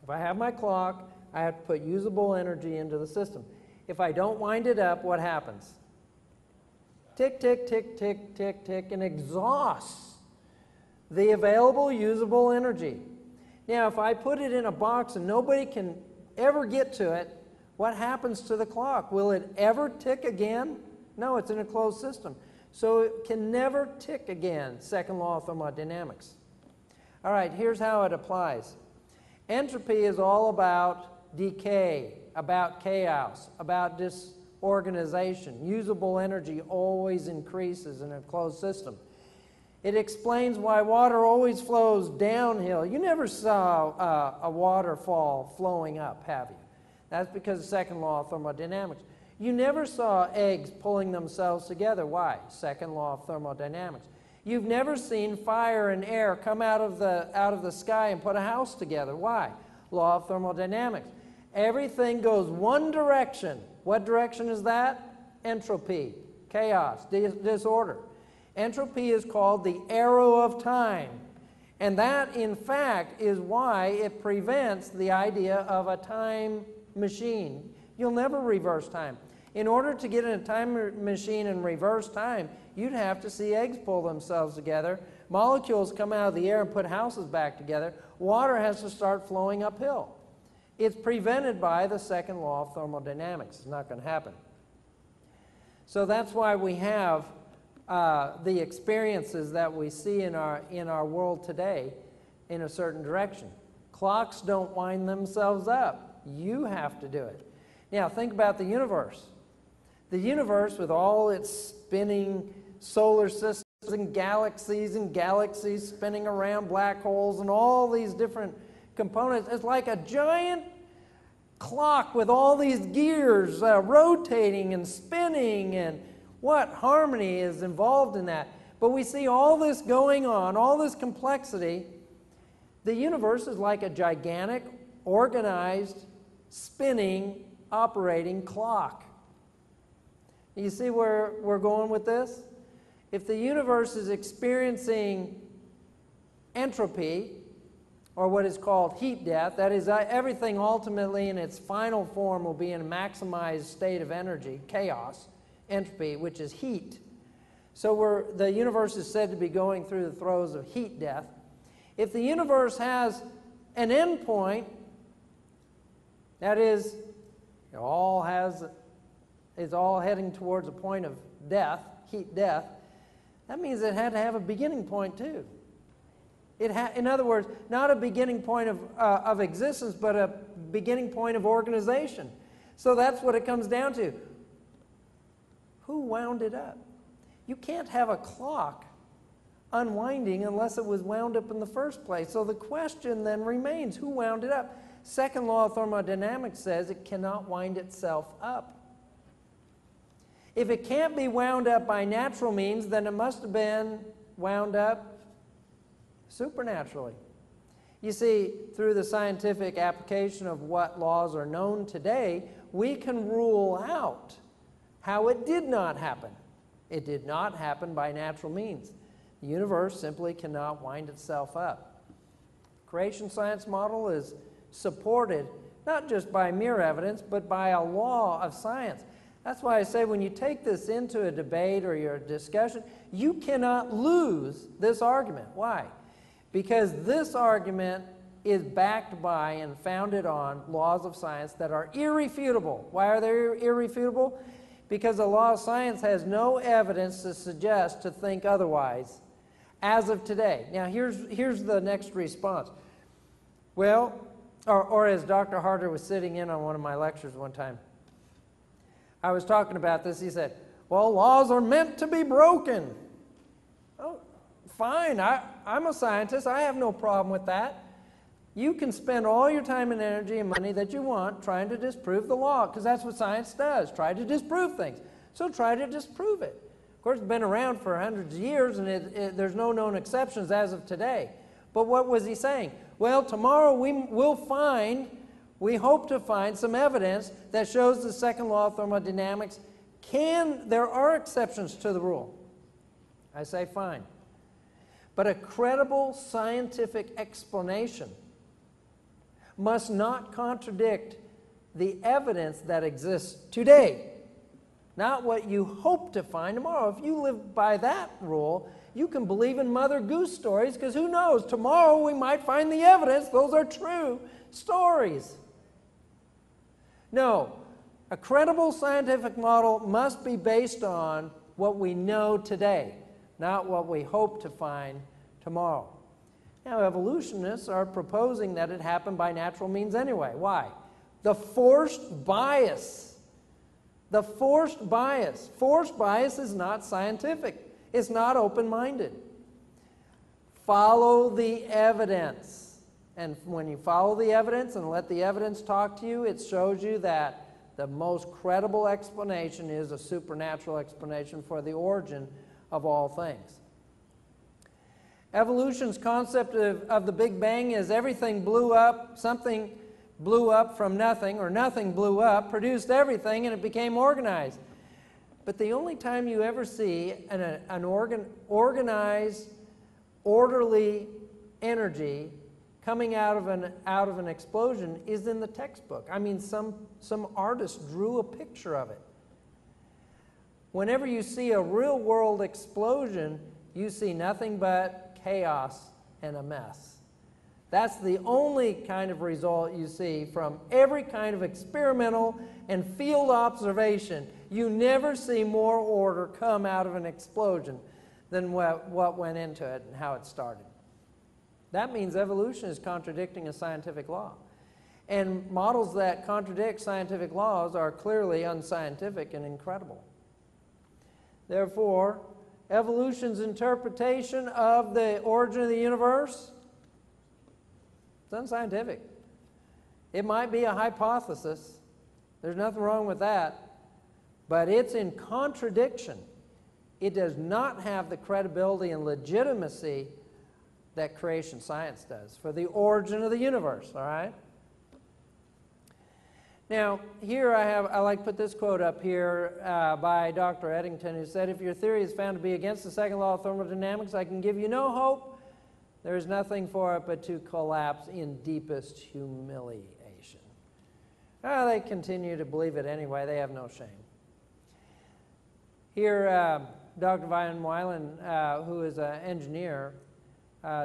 If I have my clock, I have to put usable energy into the system. If I don't wind it up, what happens? Tick, tick, tick, tick, tick, tick, and exhausts the available usable energy. Now, if I put it in a box and nobody can ever get to it, what happens to the clock? Will it ever tick again? No, it's in a closed system. So it can never tick again, second law of thermodynamics. All right, here's how it applies. Entropy is all about decay, about chaos, about disorganization. Usable energy always increases in a closed system. It explains why water always flows downhill. You never saw a waterfall flowing up, have you? That's because of the second law of thermodynamics. You never saw eggs pulling themselves together. Why? Second law of thermodynamics. You've never seen fire and air come out of the sky and put a house together. Why? Law of thermodynamics. Everything goes one direction. What direction is that? Entropy, chaos, disorder. Entropy is called the arrow of time. And that, in fact, is why it prevents the idea of a time machine. You'll never reverse time. In order to get in a time machine and reverse time, you'd have to see eggs pull themselves together, molecules come out of the air and put houses back together, water has to start flowing uphill. It's prevented by the second law of thermodynamics. It's not going to happen. So that's why we have the experiences that we see in our world today in a certain direction. Clocks don't wind themselves up. You have to do it. Now think about the universe. The universe, with all its spinning solar systems and galaxies spinning around, black holes and all these different components, it's like a giant clock with all these gears rotating and spinning, and what harmony is involved in that. But we see all this going on, all this complexity. The universe is like a gigantic, organized, spinning, operating clock. You see where we're going with this? If the universe is experiencing entropy, or what is called heat death, that is, everything ultimately in its final form will be in a maximized state of energy, chaos, entropy, which is heat. So the universe is said to be going through the throes of heat death. If the universe has an end point, that is, it's all heading towards a point of death, heat death, that means it had to have a beginning point too. In other words, not a beginning point of existence, but a beginning point of organization. So that's what it comes down to. Who wound it up? You can't have a clock unwinding unless it was wound up in the first place. So the question then remains, who wound it up? second law of thermodynamics says it cannot wind itself up. If it can't be wound up by natural means, then it must have been wound up supernaturally. You see, through the scientific application of what laws are known today, we can rule out how it did not happen. It did not happen by natural means. The universe simply cannot wind itself up. Creation science model is supported not just by mere evidence, but by a law of science. That's why I say when you take this into a debate or your discussion, you cannot lose this argument. Why? Because this argument is backed by and founded on laws of science that are irrefutable. Why are they irrefutable? Because the law of science has no evidence to suggest to think otherwise as of today. Now, here's the next response. Well, or as Dr. Harder was sitting in on one of my lectures one time, I was talking about this. He said, well, laws are meant to be broken. Oh, fine. I'm a scientist. I have no problem with that. You can spend all your time and energy and money that you want trying to disprove the law, because that's what science does, try to disprove things. So try to disprove it. Of course, it's been around for hundreds of years, and there's no known exceptions as of today. But what was he saying? Well, tomorrow we hope to find some evidence that shows the second law of thermodynamics there are exceptions to the rule. I say fine. But a credible scientific explanation must not contradict the evidence that exists today, not what you hope to find tomorrow. If you live by that rule, you can believe in Mother Goose stories, because who knows, tomorrow we might find the evidence those are true stories. No, a credible scientific model must be based on what we know today, not what we hope to find tomorrow. Now, evolutionists are proposing that it happened by natural means anyway. Why? The forced bias. The forced bias. Forced bias is not scientific. It's not open-minded. Follow the evidence. And when you follow the evidence and let the evidence talk to you, it shows you that the most credible explanation is a supernatural explanation for the origin of all things. Evolution's concept of the Big Bang is everything blew up, something blew up from nothing, or nothing blew up, produced everything, and it became organized. But the only time you ever see an organized, orderly energy coming out of an explosion is in the textbook. I mean, some artist drew a picture of it. Whenever you see a real-world explosion, you see nothing but chaos and a mess. That's the only kind of result you see from every kind of experimental and field observation. You never see more order come out of an explosion than what went into it and how it started. That means evolution is contradicting a scientific law. And models that contradict scientific laws are clearly unscientific and incredible. Therefore, evolution's interpretation of the origin of the universe, it's unscientific. It might be a hypothesis. There's nothing wrong with that. But it's in contradiction. It does not have the credibility and legitimacy that creation science does for the origin of the universe, all right? Now, here I like to put this quote up here by Dr. Eddington, who said, if your theory is found to be against the second law of thermodynamics, I can give you no hope. There is nothing for it but to collapse in deepest humiliation. Well, they continue to believe it anyway. They have no shame. Here, Dr. Van Wylen, who is an engineer,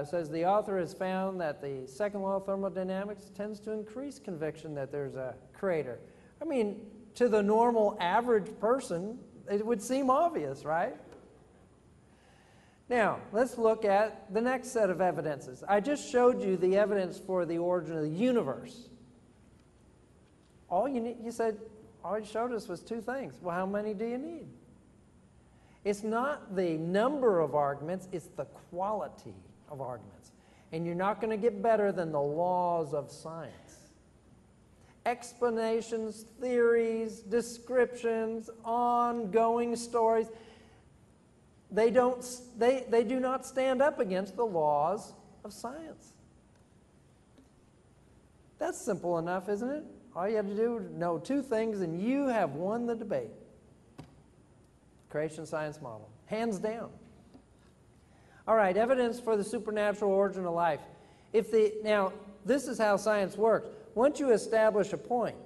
says the author has found that the second law of thermodynamics tends to increase conviction that there's a creator. I mean, to the normal average person, it would seem obvious, right? Now, let's look at the next set of evidences. I just showed you the evidence for the origin of the universe. All you need, you said, all you showed us was two things. Well, how many do you need? It's not the number of arguments, it's the quality of arguments. And you're not going to get better than the laws of science. explanations, theories, descriptions, ongoing stories. They do not stand up against the laws of science. That's simple enough, isn't it? All you have to do is know two things and you have won the debate. Creation science model. Hands down. All right, evidence for the supernatural origin of life. Now, this is how science works. Once you establish a point,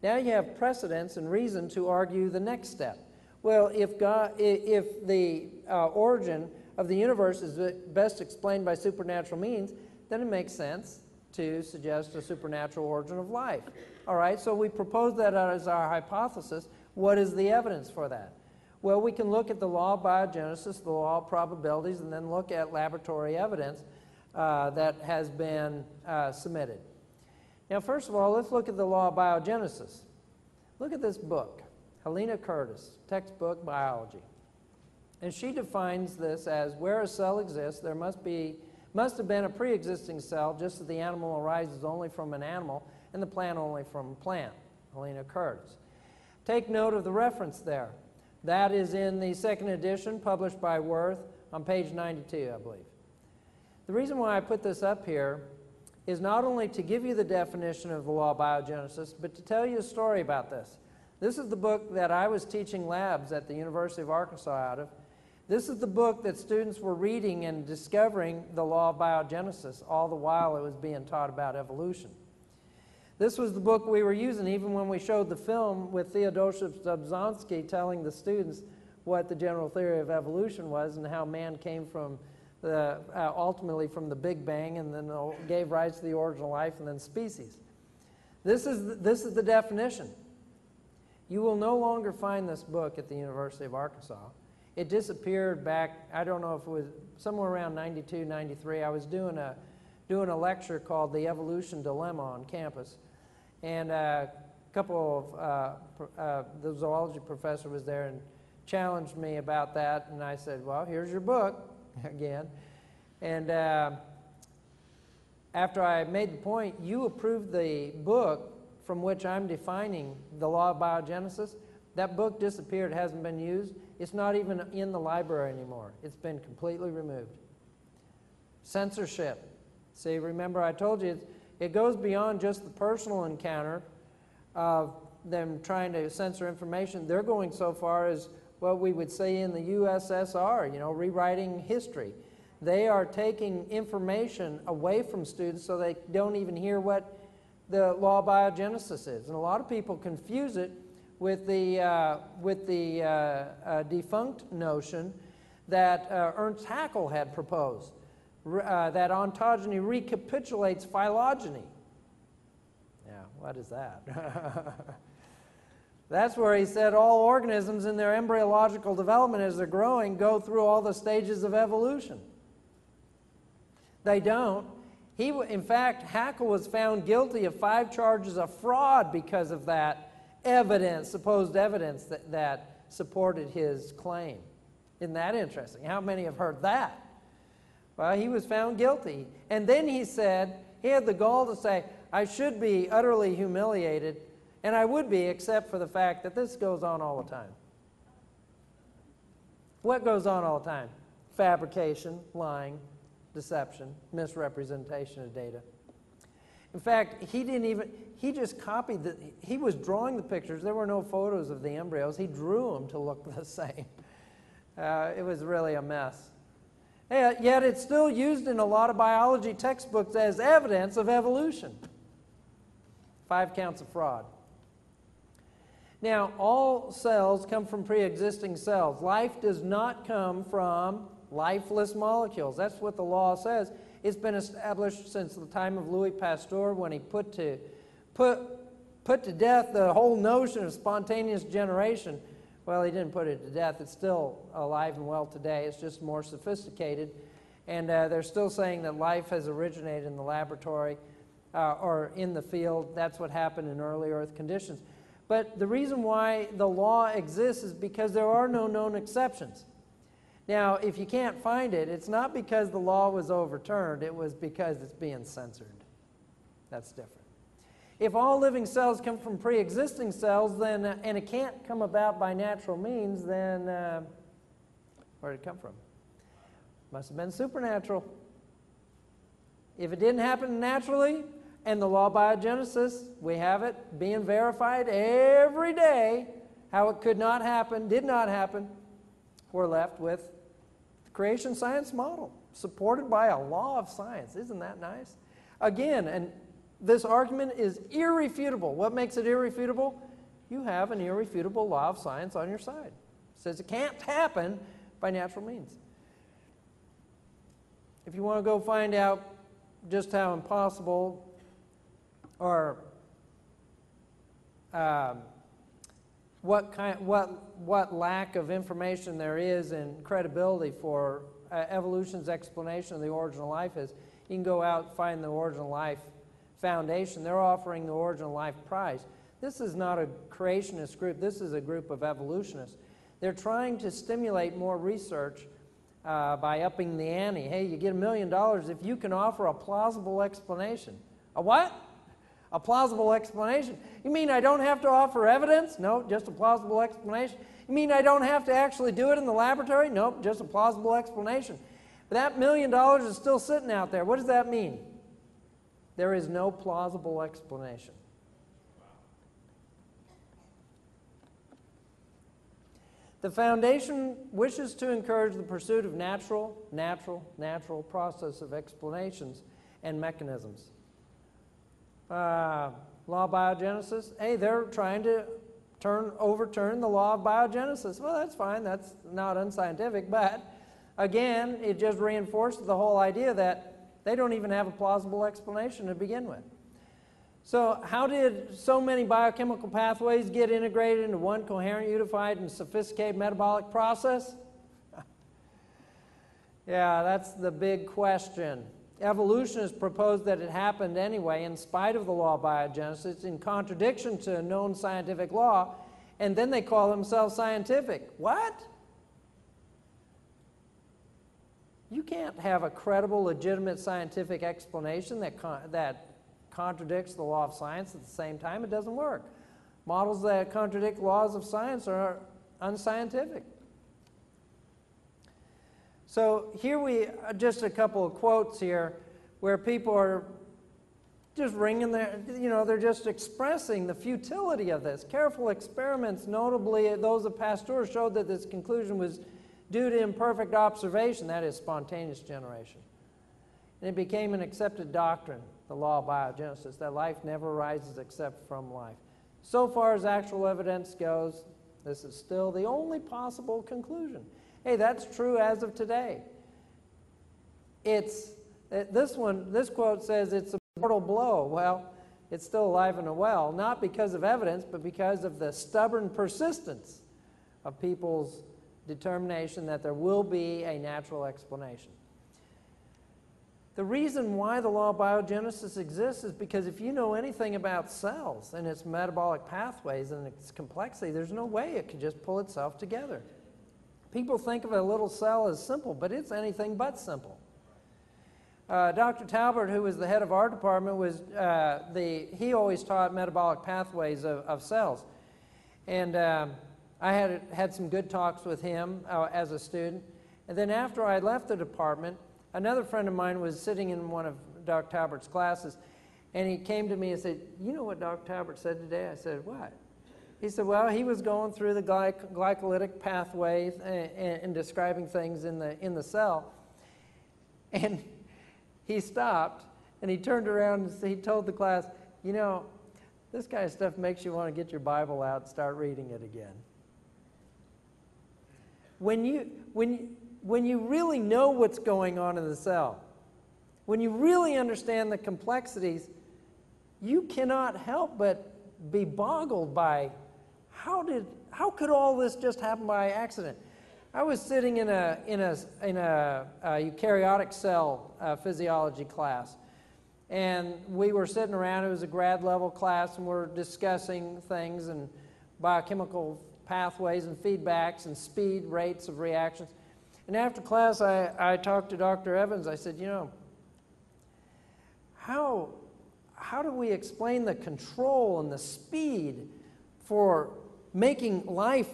now you have precedence and reason to argue the next step. Well, if the origin of the universe is best explained by supernatural means, then it makes sense to suggest a supernatural origin of life. All right, so we propose that as our hypothesis. What is the evidence for that? Well, we can look at the law of biogenesis, the law of probabilities, and then look at laboratory evidence that has been submitted. Now, first of all, let's look at the law of biogenesis. Look at this book, Helena Curtis, textbook biology. And she defines this as where a cell exists, there must have been a pre-existing cell, just as the animal arises only from an animal and the plant only from a plant. Helena Curtis. Take note of the reference there. That is in the second edition, published by Worth, on page 92, I believe. The reason why I put this up here is not only to give you the definition of the law of biogenesis, but to tell you a story about this. This is the book that I was teaching labs at the University of Arkansas out of. This is the book that students were reading and discovering the law of biogenesis all the while it was being taught about evolution. This was the book we were using even when we showed the film with Theodosia Dobzhansky telling the students what the general theory of evolution was and how man came from ultimately from the Big Bang and then gave rise to the origin of life and then species. This is the definition. You will no longer find this book at the University of Arkansas. It disappeared back, I don't know if it was somewhere around 92, 93. I was doing a lecture called The Evolution Dilemma on campus. And a couple of the zoology professor was there and challenged me about that. And I said, well, here's your book again. And after I made the point, you approved the book from which I'm defining the law of biogenesis. That book disappeared. It hasn't been used. It's not even in the library anymore. It's been completely removed. Censorship. See, remember I told you it goes beyond just the personal encounter of them trying to censor information. They're going so far as what we would say in the USSR, rewriting history. They are taking information away from students so they don't even hear what the law of biogenesis is. And a lot of people confuse it with the defunct notion that Ernst Haeckel had proposed, that ontogeny recapitulates phylogeny. Yeah, what is that? That's where he said all organisms in their embryological development as they're growing go through all the stages of evolution. They don't. In fact, Haeckel was found guilty of 5 charges of fraud because of that evidence, supposed evidence that supported his claim. Isn't that interesting? How many have heard that? Well, he was found guilty. And then he said, he had the gall to say, I should be utterly humiliated, and I would be except for the fact that this goes on all the time. What goes on all the time? Fabrication, lying, deception, misrepresentation of data. In fact, he just copied he was drawing the pictures. There were no photos of the embryos. He drew them to look the same. It was really a mess. Yet it's still used in a lot of biology textbooks as evidence of evolution. 5 counts of fraud. Now, all cells come from pre-existing cells. Life does not come from lifeless molecules. That's what the law says. It's been established since the time of Louis Pasteur when he put to death the whole notion of spontaneous generation. Well, he didn't put it to death. It's still alive and well today. It's just more sophisticated. And they're still saying that life has originated in the laboratory or in the field. That's what happened in early Earth conditions. But the reason why the law exists is because there are no known exceptions. Now, if you can't find it, it's not because the law was overturned. It was because it's being censored. That's different. If all living cells come from pre-existing cells, then and it can't come about by natural means, then where did it come from? Must have been supernatural. If it didn't happen naturally, and the law of biogenesis, we have it being verified every day, how it could not happen, did not happen, we're left with the creation science model, supported by a law of science. Isn't that nice? Again, and this argument is irrefutable. What makes it irrefutable? You have an irrefutable law of science on your side. It says it can't happen by natural means. If you want to go find out just how impossible or what lack of information there is in credibility for evolution's explanation of the origin of life is, you can go out and find the Origin of Life Foundation. They're offering the Origin of Life Prize. This is not a creationist group. This is a group of evolutionists. They're trying to stimulate more research by upping the ante. Hey, you get $1 million if you can offer a plausible explanation. A what? A plausible explanation. You mean I don't have to offer evidence? No, just a plausible explanation. You mean I don't have to actually do it in the laboratory? Nope, just a plausible explanation. But that $1 million is still sitting out there. What does that mean? There is no plausible explanation. The foundation wishes to encourage the pursuit of natural process of explanations and mechanisms. Law of biogenesis, hey, they're trying to overturn the law of biogenesis. Well, that's fine. That's not unscientific. But, again, it just reinforces the whole idea that they don't even have a plausible explanation to begin with. So how did so many biochemical pathways get integrated into one coherent, unified, and sophisticated metabolic process? Yeah, that's the big question. Evolutionists proposed that it happened anyway in spite of the law of biogenesis, in contradiction to a known scientific law, and then they call themselves scientific. What? You can't have a credible, legitimate scientific explanation that contradicts the law of science at the same time. It doesn't work. Models that contradict laws of science are unscientific. So here just a couple of quotes here where people are just ringing they're just expressing the futility of this. Careful experiments, notably those of Pasteur, showed that this conclusion was due to imperfect observation, that is, spontaneous generation. And it became an accepted doctrine, the law of biogenesis, that life never arises except from life. So far as actual evidence goes, this is still the only possible conclusion. Hey, that's true as of today. This quote says it's a mortal blow. Well, it's still alive and well, not because of evidence, but because of the stubborn persistence of people's determination that there will be a natural explanation. The reason why the law of biogenesis exists is because if you know anything about cells and its metabolic pathways and its complexity, there's no way it could just pull itself together. People think of a little cell as simple, but it's anything but simple. Dr. Talbert, who was the head of our department, he always taught metabolic pathways of cells. And I had some good talks with him as a student. And then after I left the department, another friend of mine was sitting in one of Dr. Talbert's classes, and he came to me and said, "You know what Dr. Talbert said today?" I said, "What?" He said, "Well, he was going through the glycolytic pathways and describing things in the cell, and he stopped and he turned around and he told the class, you know, this kind of stuff makes you want to get your Bible out and start reading it again." When you really know what's going on in the cell, when you really understand the complexities, you cannot help but be boggled by how could all this just happen by accident? I was sitting in a eukaryotic cell physiology class, and we were sitting around. It was a grad level class, and we're discussing things and biochemical pathways and feedbacks and speed rates of reactions. And after class, I talked to Dr. Evans. I said, you know, how how do we explain the control and the speed for making life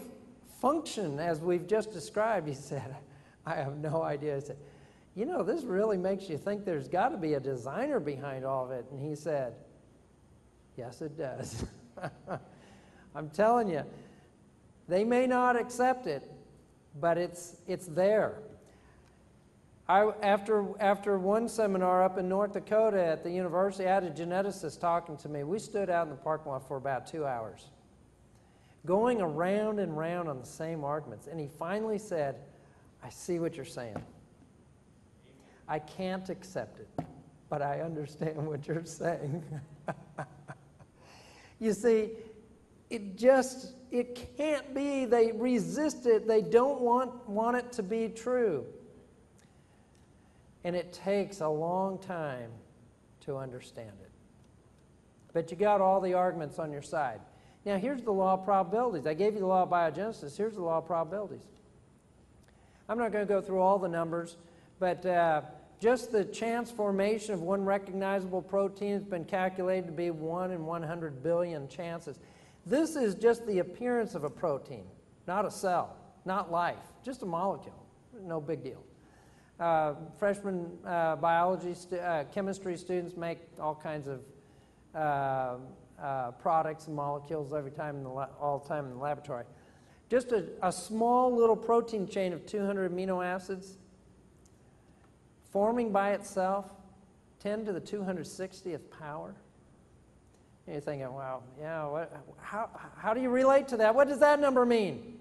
function as we've just described? He said, I have no idea. He said, you know, this really makes you think there's got to be a designer behind all of it. And he said, yes, it does. I'm telling you, they may not accept it, but it's there. After one seminar up in North Dakota at the university, I had a geneticist talking to me. We stood out in the parking lot for about 2 hours, going around and round on the same arguments. And he finally said, I see what you're saying. I can't accept it, but I understand what you're saying. You see, it can't be. They resist it. They don't want it to be true. And it takes a long time to understand it. But you got all the arguments on your side. Now, here's the law of probabilities. I gave you the law of biogenesis. Here's the law of probabilities. I'm not going to go through all the numbers, but just the chance formation of one recognizable protein has been calculated to be 1 in 100 billion chances. This is just the appearance of a protein, not a cell, not life, just a molecule. No big deal. Freshman chemistry students make all kinds of products and molecules all the time in the laboratory. Just a small little protein chain of 200 amino acids forming by itself 10 to the 260th power. And you're thinking, wow, yeah, how do you relate to that? What does that number mean?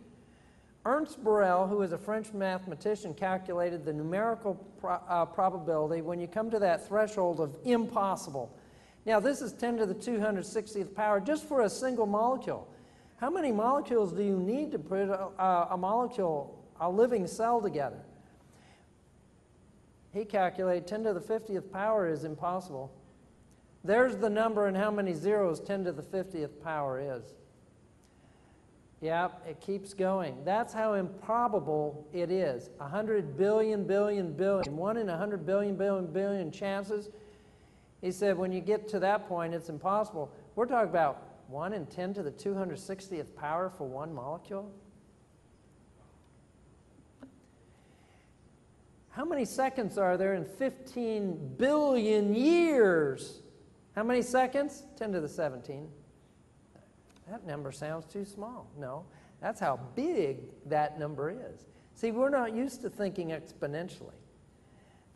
Ernst Borel, who is a French mathematician, calculated the numerical probability when you come to that threshold of impossible. Now, this is 10 to the 260th power just for a single molecule. How many molecules do you need to put a living cell together? He calculated 10 to the 50th power is impossible. There's the number and how many zeros 10 to the 50th power is. Yeah, it keeps going. That's how improbable it is. 100 billion, billion, billion. 1 in 100 billion, billion, billion chances. He said when you get to that point, it's impossible. We're talking about 1 in 10 to the 260th power for one molecule. How many seconds are there in 15 billion years? How many seconds? 10 to the 17. That number sounds too small. No, that's how big that number is. See, we're not used to thinking exponentially.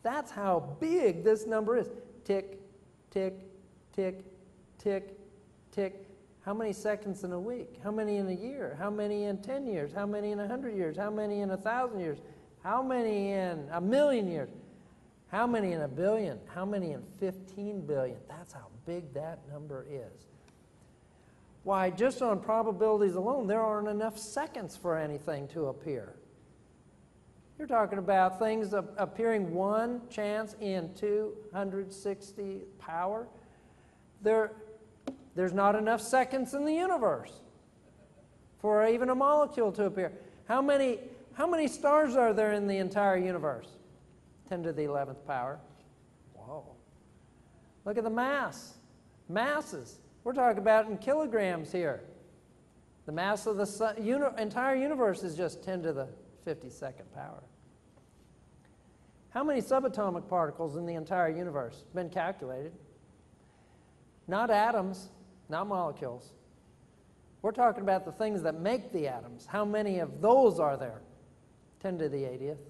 That's how big this number is. Tick, tick, tick, tick, tick. How many seconds in a week? How many in a year? How many in 10 years? How many in 100 years? How many in 1,000 years? How many in 1,000,000 years? How many in 1 billion? How many in 15 billion? That's how big that number is. Why, just on probabilities alone, there aren't enough seconds for anything to appear. You're talking about things appearing one chance in 260 power. There's not enough seconds in the universe for even a molecule to appear. How many stars are there in the entire universe? 10 to the 11th power. Whoa. Look at the masses. We're talking about in kilograms here. The mass of the entire universe is just 10 to the 52nd power. How many subatomic particles in the entire universe? Been calculated. Not atoms, not molecules. We're talking about the things that make the atoms. How many of those are there? 10 to the 80th.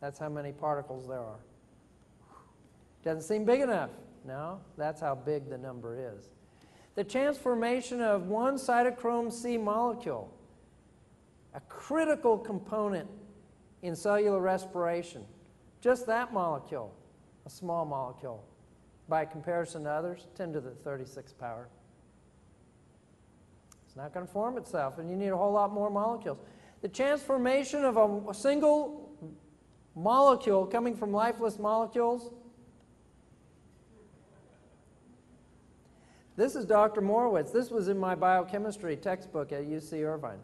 That's how many particles there are. Doesn't seem big enough. No, that's how big the number is. The transformation of one cytochrome C molecule, a critical component in cellular respiration. Just that molecule, a small molecule. By comparison to others, 10 to the 36th power. It's not going to form itself, and you need a whole lot more molecules. The transformation of a single molecule coming from lifeless molecules. This is Dr. Morowitz. This was in my biochemistry textbook at UC Irvine.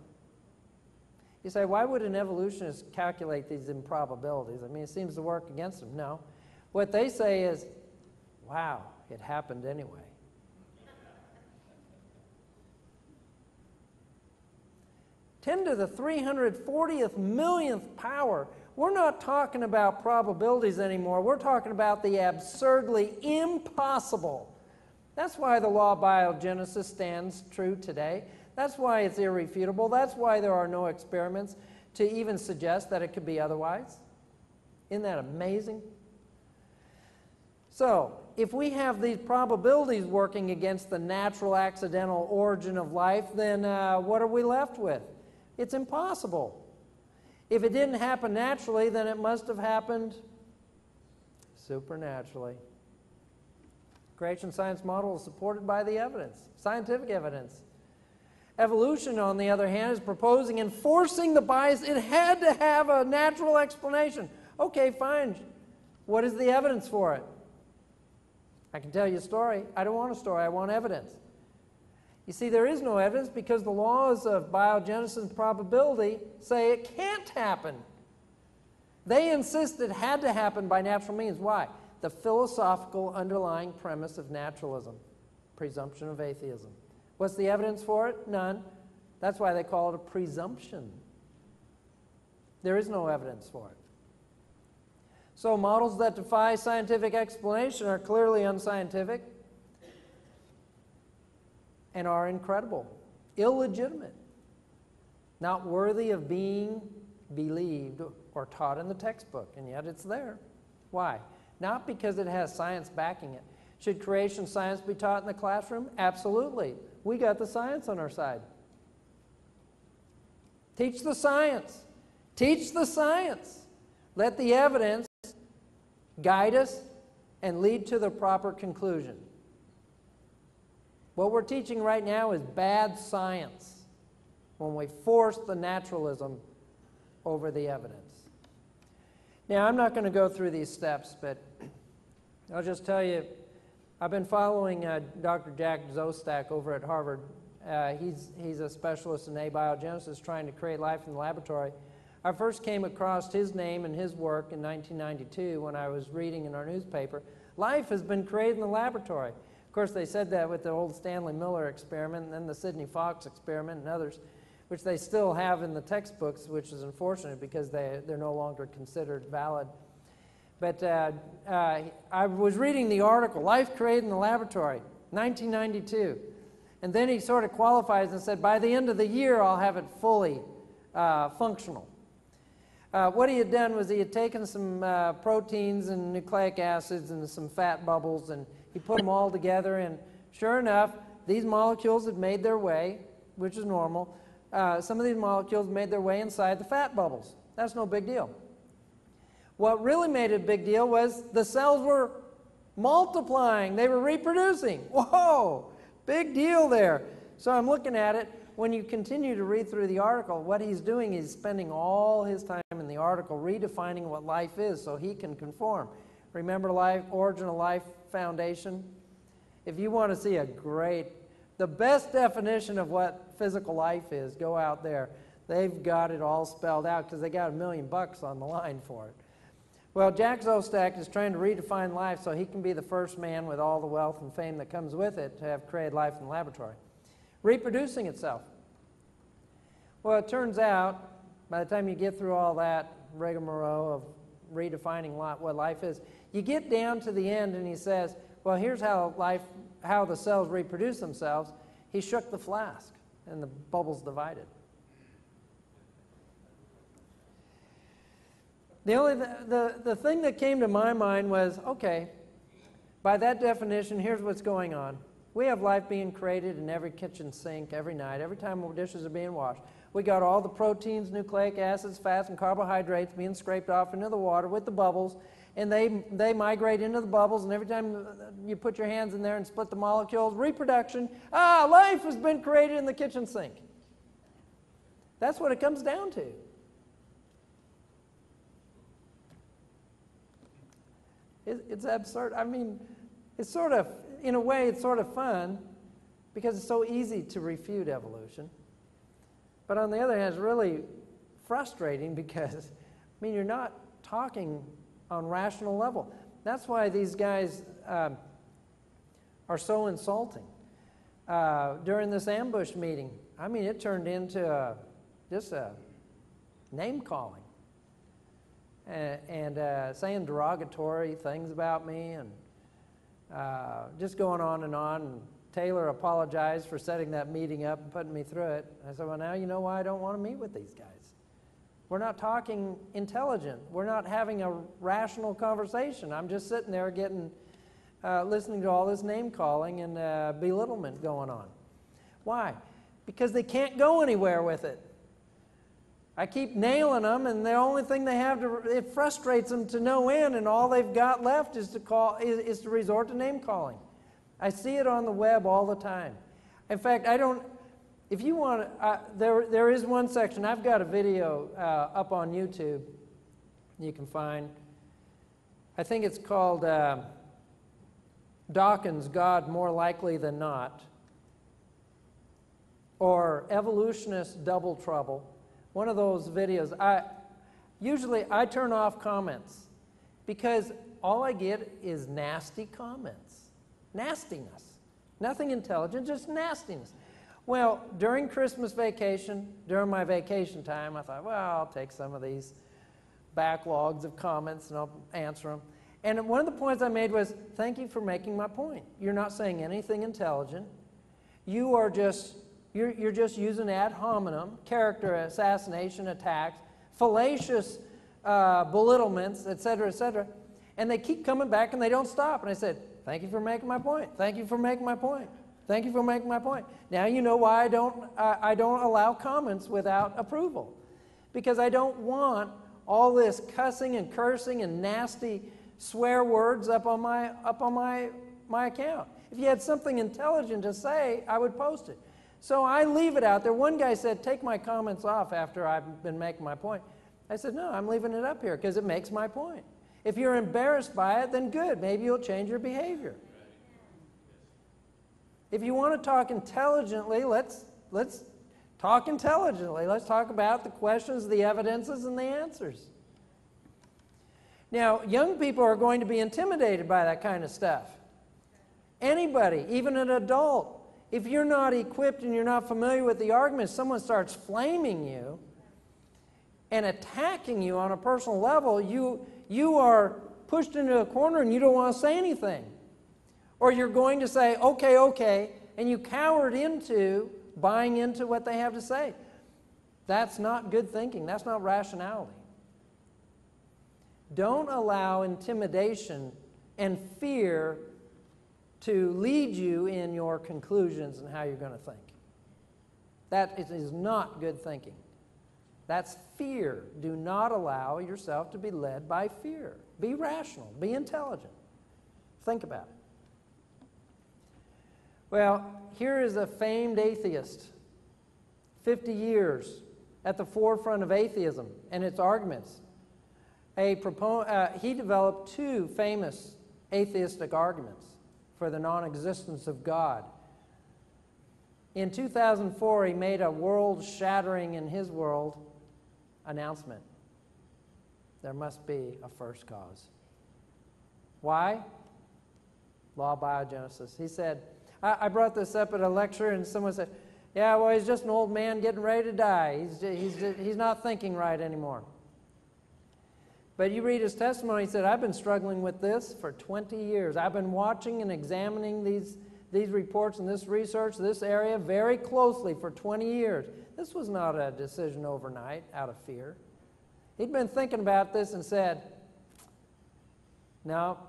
You say, why would an evolutionist calculate these improbabilities? I mean, it seems to work against them. No. What they say is, wow, it happened anyway. Ten to the 340th millionth power. We're not talking about probabilities anymore. We're talking about the absurdly impossible. That's why the law of biogenesis stands true today. That's why it's irrefutable. That's why there are no experiments to even suggest that it could be otherwise. Isn't that amazing? So, if we have these probabilities working against the natural accidental origin of life, then what are we left with? It's impossible. If it didn't happen naturally, then it must have happened supernaturally. Creation science model is supported by the evidence, scientific evidence. Evolution, on the other hand, is proposing and forcing the bias. It had to have a natural explanation. Okay, fine. What is the evidence for it? I can tell you a story. I don't want a story. I want evidence. You see, there is no evidence because the laws of biogenesis and probability say it can't happen. They insist it had to happen by natural means. Why? The philosophical underlying premise of naturalism, presumption of atheism. What's the evidence for it? None. That's why they call it a presumption. There is no evidence for it. So models that defy scientific explanation are clearly unscientific and are incredible, illegitimate, not worthy of being believed or taught in the textbook, and yet it's there. Why? Not because it has science backing it. Should creation science be taught in the classroom? Absolutely. We got the science on our side. Teach the science. Teach the science. Let the evidence guide us and lead to the proper conclusion. What we're teaching right now is bad science when we force the naturalism over the evidence. Now, I'm not going to go through these steps, but I'll just tell you, I've been following Dr. Jack Szostak over at Harvard. He's a specialist in abiogenesis, trying to create life in the laboratory. I first came across his name and his work in 1992 when I was reading in our newspaper. Life has been created in the laboratory. Of course, they said that with the old Stanley Miller experiment and then the Sidney Fox experiment and others, which they still have in the textbooks, which is unfortunate because they're no longer considered valid. But I was reading the article, Life Created in the Laboratory, 1992. And then he sort of qualifies and said, by the end of the year, I'll have it fully functional. What he had done was he had taken some proteins and nucleic acids and some fat bubbles, and he put them all together, and sure enough, these molecules had made their way, which is normal. Some of these molecules made their way inside the fat bubbles. That's no big deal. What really made it a big deal was the cells were multiplying. They were reproducing. Whoa, big deal there. So I'm looking at it. When you continue to read through the article, what he's doing is spending all his time in the article redefining what life is so he can conform. Remember life, Origin of Life Foundation? If you want to see the best definition of what physical life is, go out there. They've got it all spelled out because they got $1 million on the line for it. Well, Jack Szostak is trying to redefine life so he can be the first man with all the wealth and fame that comes with it to have created life in the laboratory. Reproducing itself. Well, it turns out, by the time you get through all that rigmarole of redefining what life is, you get down to the end and he says, well, here's how the cells reproduce themselves. He shook the flask and the bubbles divided. The thing that came to my mind was, okay, by that definition, here's what's going on. We have life being created in every kitchen sink every night, every time dishes are being washed. We got all the proteins, nucleic acids, fats, and carbohydrates being scraped off into the water with the bubbles, and they migrate into the bubbles, and every time you put your hands in there and split the molecules, reproduction, life has been created in the kitchen sink. That's what it comes down to. It's absurd. I mean, it's sort of, in a way, it's sort of fun because it's so easy to refute evolution. But on the other hand, it's really frustrating because, you're not talking on rational level. That's why these guys are so insulting. During this ambush meeting, I mean, it turned into just a name-calling and saying derogatory things about me and just going on. And Taylor apologized for setting that meeting up and putting me through it. I said, well, now you know why I don't want to meet with these guys. We're not talking intelligent. We're not having a rational conversation. I'm just sitting there listening to all this name-calling and belittlement going on. Why? Because they can't go anywhere with it. I keep nailing them, and the only thing they have it frustrates them to no end, and all they've got left is to resort to name-calling. I see it on the web all the time. In fact, if you want, there is one section. I've got a video up on YouTube you can find. I think it's called Dawkins, God More Likely Than Not, or Evolutionist Double Trouble. One of those videos. Usually I turn off comments because all I get is nasty comments. Nastiness. Nothing intelligent, just nastiness. Well, during Christmas vacation, during my vacation time, I thought, well, I'll take some of these backlogs of comments and I'll answer them. And one of the points I made was, thank you for making my point. You're not saying anything intelligent. You're just using ad hominem, character assassination attacks, fallacious belittlements, etc., and they keep coming back and they don't stop. And I said, thank you for making my point. Thank you for making my point. Thank you for making my point. Now you know why I don't allow comments without approval, because I don't want all this cussing and cursing and nasty swear words up on my account. If you had something intelligent to say, I would post it. So I leave it out there. One guy said, take my comments off after I've been making my point. I said, no, I'm leaving it up here because it makes my point. If you're embarrassed by it, then good. Maybe you'll change your behavior. If you want to talk intelligently, let's talk intelligently. Let's talk about the questions, the evidences, and the answers. Now, young people are going to be intimidated by that kind of stuff. Anybody, even an adult, if you're not equipped and you're not familiar with the arguments, someone starts flaming you and attacking you on a personal level, you are pushed into a corner and you don't want to say anything. Or you're going to say, okay, and you cowered into buying into what they have to say. That's not good thinking. That's not rationality. Don't allow intimidation and fear to lead you in your conclusions and how you're going to think. That is not good thinking. That's fear. Do not allow yourself to be led by fear. Be rational. Be intelligent. Think about it. Well, here is a famed atheist, 50 years at the forefront of atheism and its arguments. He developed two famous atheistic arguments for the non-existence of God. In 2004, he made a world-shattering, in his world, announcement. There must be a first cause. Why? Law of biogenesis. He said, I brought this up at a lecture, and someone said, yeah, well, he's just an old man getting ready to die. He's not thinking right anymore. But you read his testimony, he said, I've been struggling with this for 20 years. I've been watching and examining these reports and this research, this area very closely for 20 years. This was not a decision overnight out of fear. He'd been thinking about this and said, no,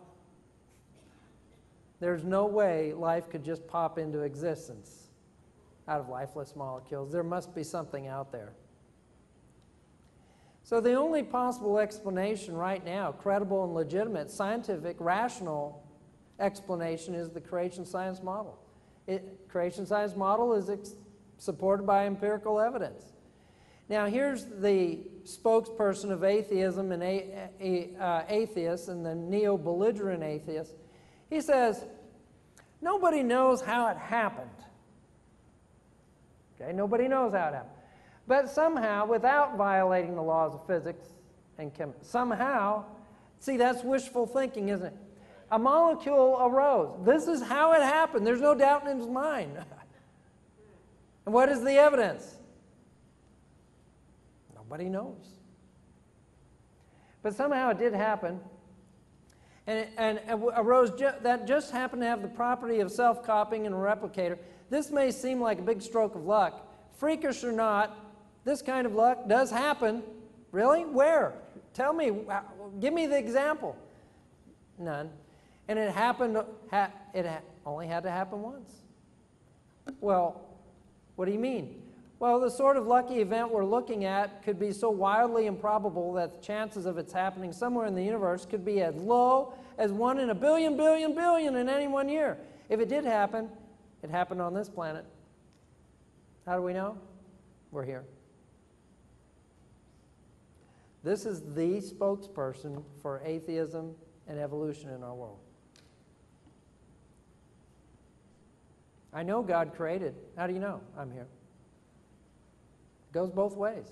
there's no way life could just pop into existence out of lifeless molecules. There must be something out there. So the only possible explanation right now, credible and legitimate, scientific, rational explanation, is the creation science model. Creation science model is supported by empirical evidence. Now here's the spokesperson of atheism and atheists and the neo-belligerent atheists. He says, nobody knows how it happened. Okay, nobody knows how it happened. But somehow, without violating the laws of physics and chemistry, somehow, see, that's wishful thinking, isn't it? A molecule arose. This is how it happened. There's no doubt in his mind. And what is the evidence? Nobody knows. But somehow it did happen. And arose that just happened to have the property of self-copying and a replicator. This may seem like a big stroke of luck. Freakish or not, this kind of luck does happen. Really? Where? Tell me. Give me the example. None. And it happened, only had to happen once. Well, what do you mean? Well, the sort of lucky event we're looking at could be so wildly improbable that the chances of its happening somewhere in the universe could be as low as 1 in a billion, billion, billion in any one year. If it did happen, it happened on this planet. How do we know? We're here. This is the spokesperson for atheism and evolution in our world. I know God created. How do you know? I'm here. It goes both ways.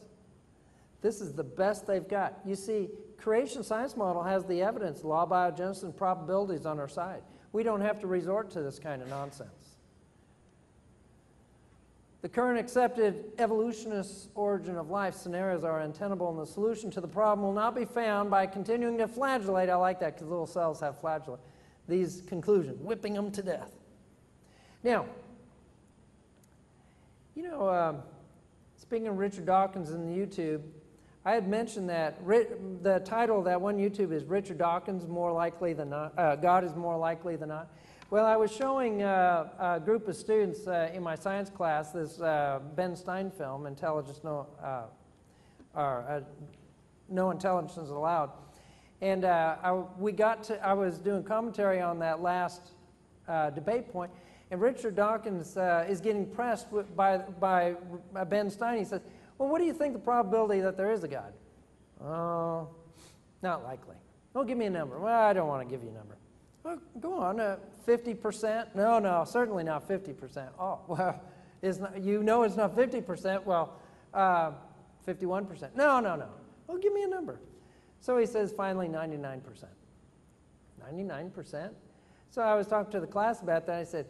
This is the best they've got. You see, creation science model has the evidence, law, biogenesis, and probabilities on our side. We don't have to resort to this kind of nonsense. The current accepted evolutionist origin of life scenarios are untenable, and the solution to the problem will not be found by continuing to flagellate. I like that because little cells have flagella. These conclusions, whipping them to death. Now, you know, speaking of Richard Dawkins in the YouTube, I had mentioned that the title of that one YouTube is Richard Dawkins More Likely Than Not, God is More Likely Than Not. Well, I was showing a group of students in my science class this Ben Stein film, Intelligence No Intelligence Allowed. And I was doing commentary on that last debate point, and Richard Dawkins is getting pressed by Ben Stein. He says, well, what do you think the probability that there is a God? Oh, not likely. Well, give me a number. Well, I don't want to give you a number. Well, go on, 50%? No, certainly not 50%. Oh, well, you know it's not 50%. Well, 51%. No. Well, give me a number. So he says, finally, 99%. 99%? So I was talking to the class about that. I said,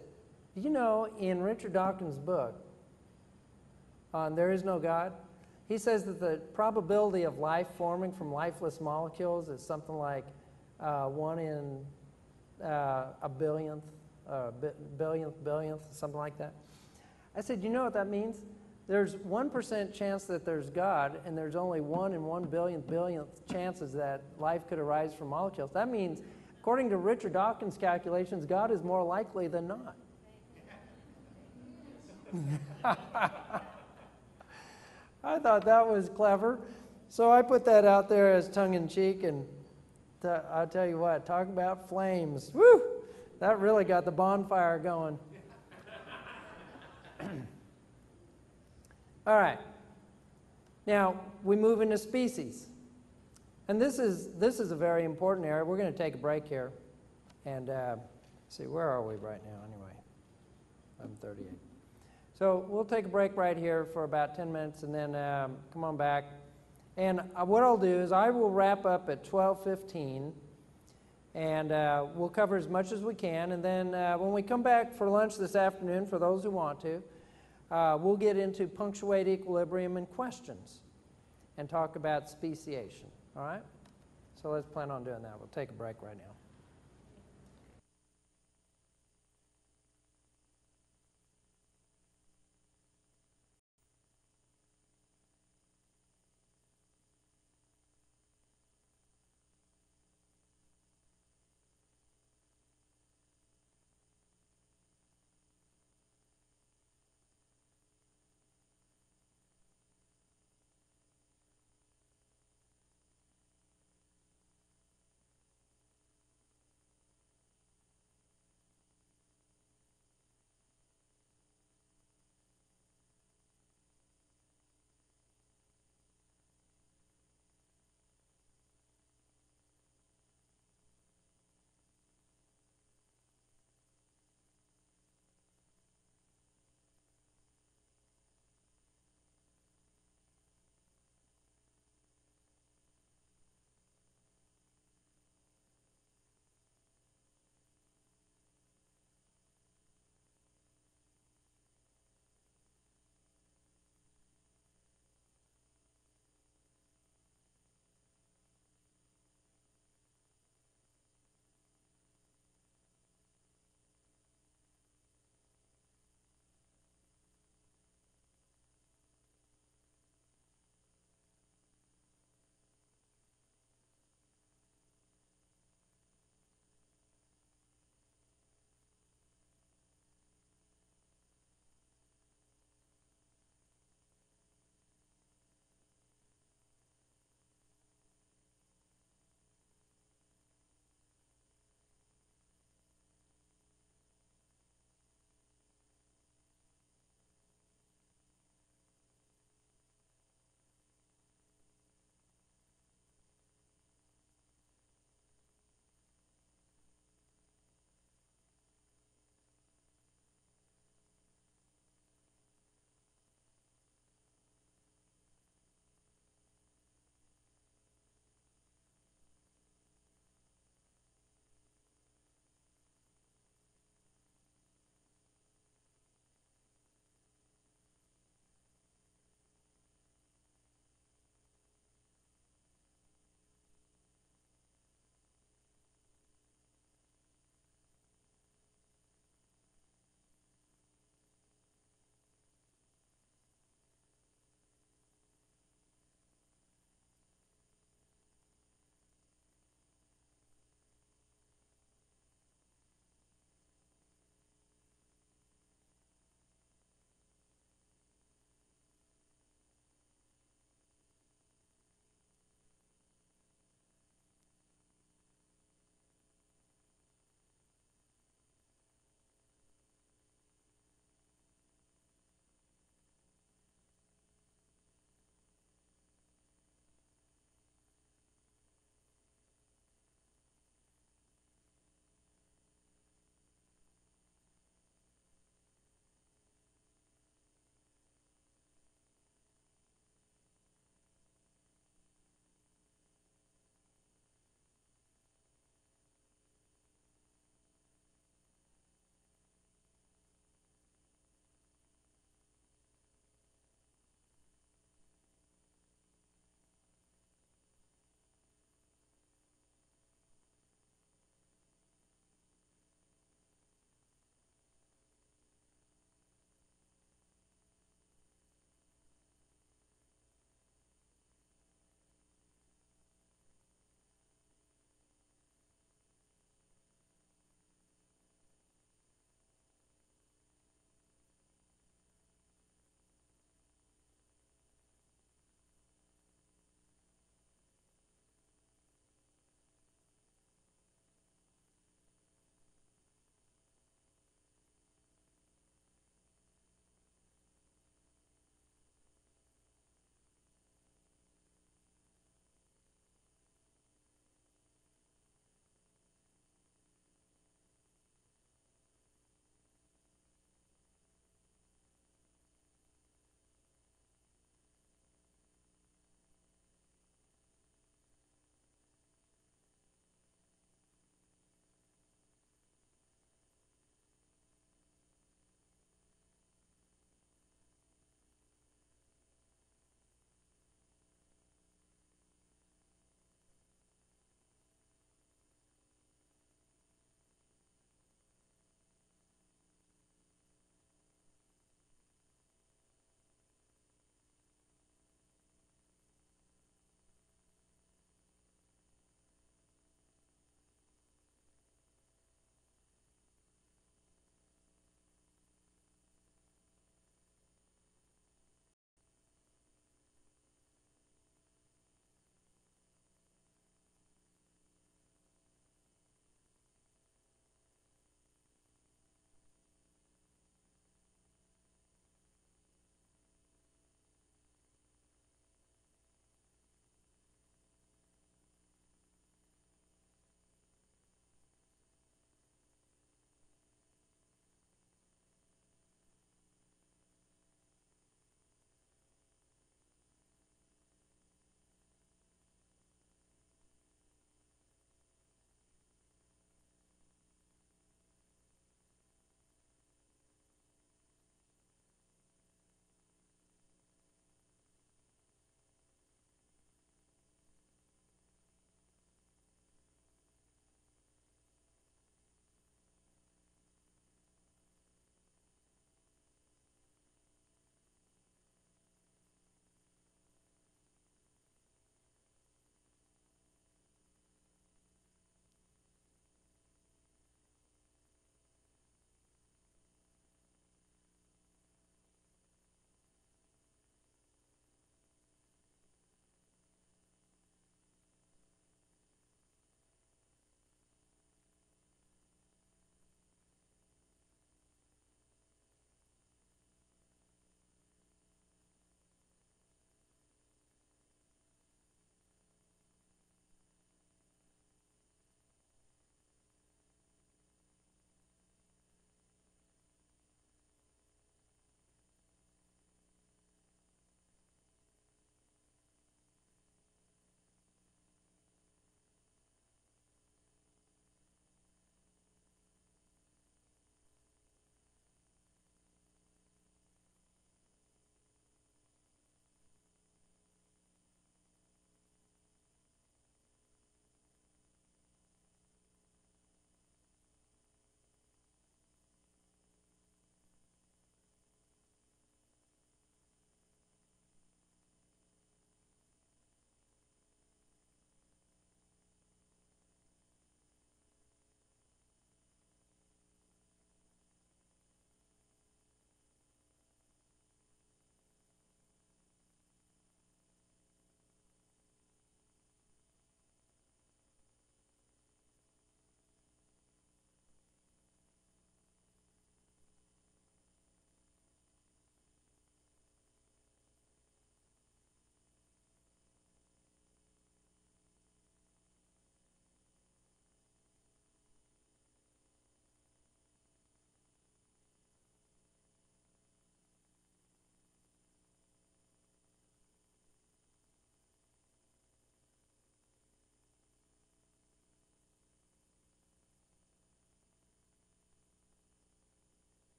you know, in Richard Dawkins' book, on There Is No God, he says that the probability of life forming from lifeless molecules is something like 1 in a billionth, billionth, something like that. I said, you know what that means? There's 1% chance that there's God, and there's only 1 in 1 billionth chances that life could arise from molecules. That means, according to Richard Dawkins' calculations, God is more likely than not. I thought that was clever. So I put that out there as tongue-in-cheek, and I'll tell you what, talk about flames. Woo! That really got the bonfire going. All right. Now, we move into species. And this is a very important area. We're going to take a break here. And see, where are we right now anyway? 11:38. So we'll take a break right here for about 10 minutes and then come on back. And what I'll do is I will wrap up at 12:15, and we'll cover as much as we can. And then when we come back for lunch this afternoon, for those who want to, we'll get into punctuate equilibrium and questions and talk about speciation. All right? So let's plan on doing that. We'll take a break right now.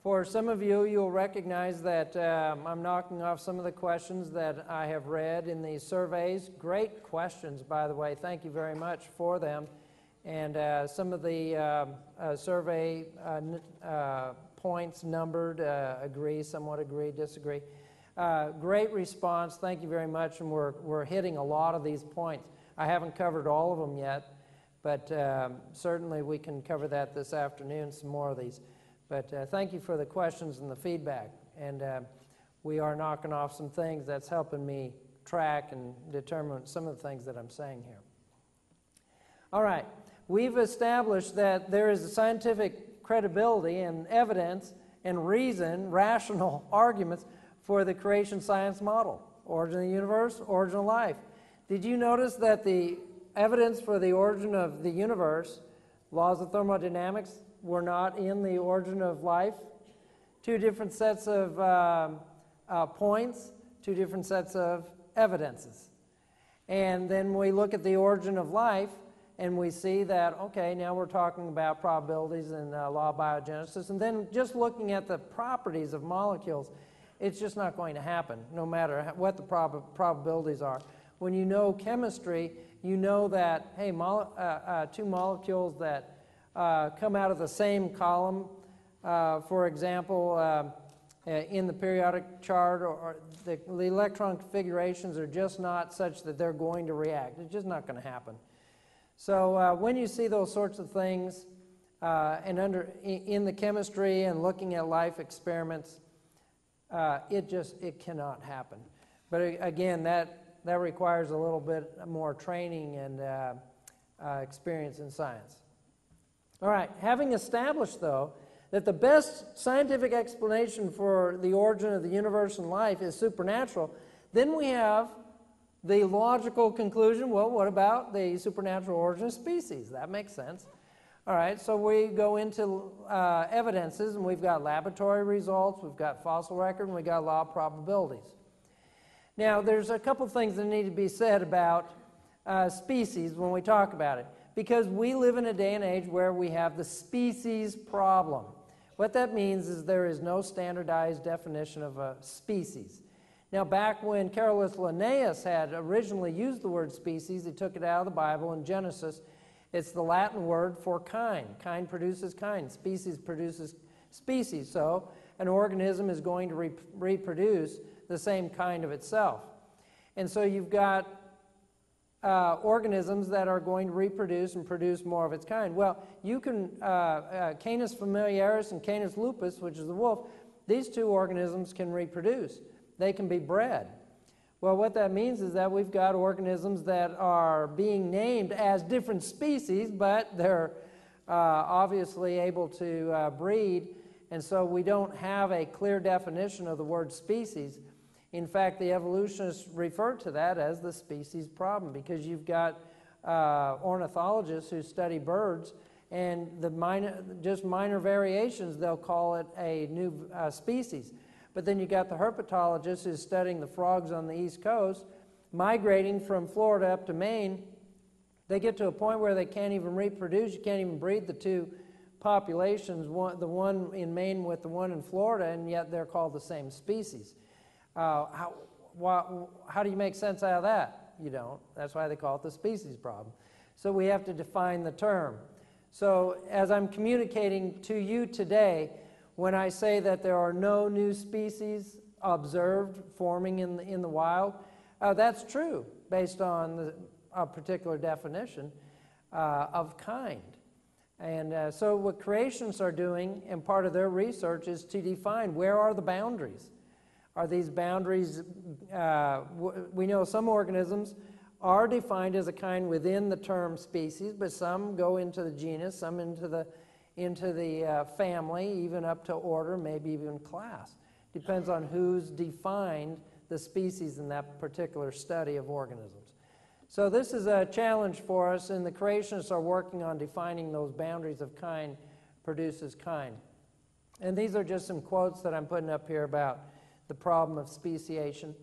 For some of you, you'll recognize that I'm knocking off some of the questions that I have read in these surveys. Great questions, by the way. Thank you very much for them. And some of the survey points numbered, agree, somewhat agree, disagree. Great response. Thank you very much. And we're hitting a lot of these points. I haven't covered all of them yet, but certainly we can cover that this afternoon, some more of these. But thank you for the questions and the feedback. And we are knocking off some things that's helping me track and determine some of the things that I'm saying here. All right. We've established that there is a scientific credibility and evidence and reason, rational arguments for the creation science model. Origin of the universe, origin of life. Did you notice that the evidence for the origin of the universe, laws of thermodynamics, were not in the origin of life? Two different sets of points, two different sets of evidences. And then we look at the origin of life, and we see that, okay, now we're talking about probabilities and law of biogenesis. And then just looking at the properties of molecules, it's just not going to happen, no matter what the probabilities are. When you know chemistry, you know that, hey, two molecules that come out of the same column, for example, in the periodic chart, or the electron configurations are just not such that they're going to react. It's just not going to happen. So when you see those sorts of things in the chemistry and looking at life experiments, it cannot happen. But again, that requires a little bit more training and experience in science. All right, having established, though, that the best scientific explanation for the origin of the universe and life is supernatural, then we have the logical conclusion, well, what about the supernatural origin of species? That makes sense. All right, so we go into evidences, and we've got laboratory results, we've got fossil record, and we've got law of probabilities. Now, there's a couple things that need to be said about species when we talk about it, because we live in a day and age where we have the species problem. What that means is there is no standardized definition of a species. Now, back when Carolus Linnaeus had originally used the word species, he took it out of the Bible in Genesis. It's the Latin word for kind. Kind produces kind. Species produces species. So an organism is going to reproduce the same kind of itself. And so you've got organisms that are going to reproduce and produce more of its kind. Well, you can, Canis familiaris and Canis lupus, which is the wolf, these two organisms can reproduce. They can be bred. Well, what that means is that we've got organisms that are being named as different species, but they're obviously able to breed, and so we don't have a clear definition of the word species. In fact, the evolutionists refer to that as the species problem, because you've got ornithologists who study birds, and just minor variations, they'll call it a new species. But then you got the herpetologists who's studying the frogs on the East Coast, migrating from Florida up to Maine. They get to a point where they can't even reproduce. You can't even breed the two populations, the one in Maine with the one in Florida, and yet they're called the same species. How do you make sense out of that? You don't. That's why they call it the species problem. So we have to define the term. So as I'm communicating to you today, when I say that there are no new species observed forming in the wild, that's true based on a particular definition of kind. And so what creationists are doing, and part of their research, is to define where are the boundaries. Are these boundaries, we know some organisms are defined as a kind within the term species, but some go into the genus, some into the family, even up to order, maybe even class. Depends on who's defined the species in that particular study of organisms. So this is a challenge for us, and the creationists are working on defining those boundaries of kind produces kind. And these are just some quotes that I'm putting up here about the problem of speciation.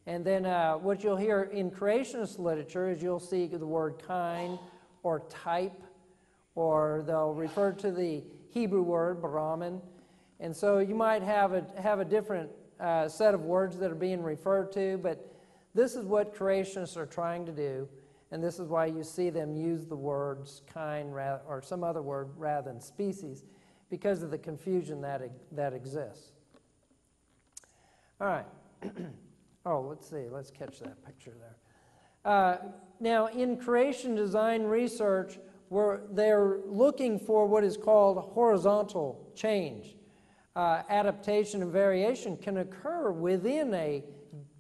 And then what you'll hear in creationist literature is you'll see the word kind or type, or they'll refer to the Hebrew word Brahman, And so you might have a different set of words that are being referred to, but this is what creationists are trying to do, and this is why you see them use the words kind or some other word rather than species, because of the confusion that exists. All right. Oh, let's see. Let's catch that picture there. Now, in creation design research, they're looking for what is called horizontal change. Adaptation and variation can occur within a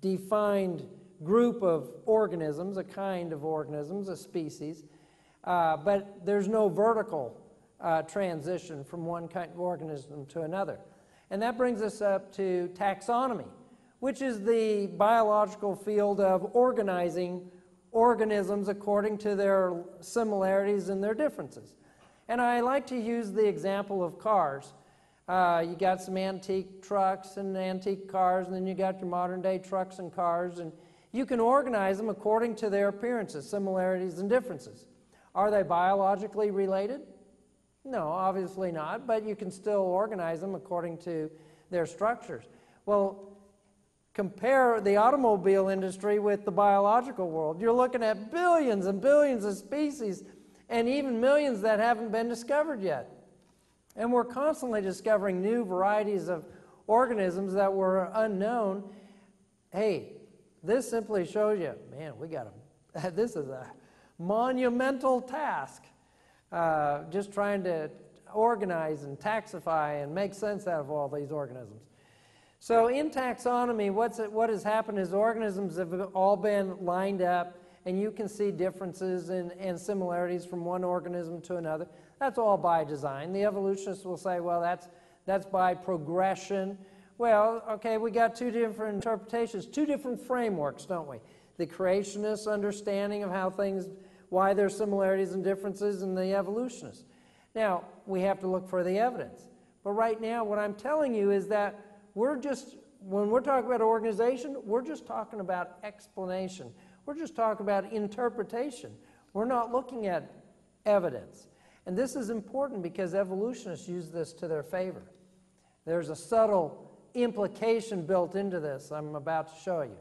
defined group of organisms, a kind of organisms, a species, but there's no vertical transition from one kind of organism to another. And that brings us up to taxonomy, which is the biological field of organizing organisms according to their similarities and their differences. And I like to use the example of cars. You got some antique trucks and antique cars, and then you got your modern day trucks and cars, and you can organize them according to their appearances, similarities, and differences. Are they biologically related? No, obviously not, but you can still organize them according to their structures. Well, compare the automobile industry with the biological world. You're looking at billions and billions of species, and even millions that haven't been discovered yet. And we're constantly discovering new varieties of organisms that were unknown. Hey, this simply shows you, man, this is a monumental task. Just trying to organize and taxify and make sense out of all these organisms. So in taxonomy, what has happened is organisms have all been lined up, and you can see differences and similarities from one organism to another. That's all by design. The evolutionists will say, well, that's by progression. Well, okay, we got two different interpretations, two different frameworks, don't we? The creationist understanding of how things, why there's similarities and differences, and the evolutionists. Now, we have to look for the evidence. But right now, what I'm telling you is that when we're talking about organization, we're just talking about explanation. We're just talking about interpretation. We're not looking at evidence. And this is important because evolutionists use this to their favor. There's a subtle implication built into this I'm about to show you.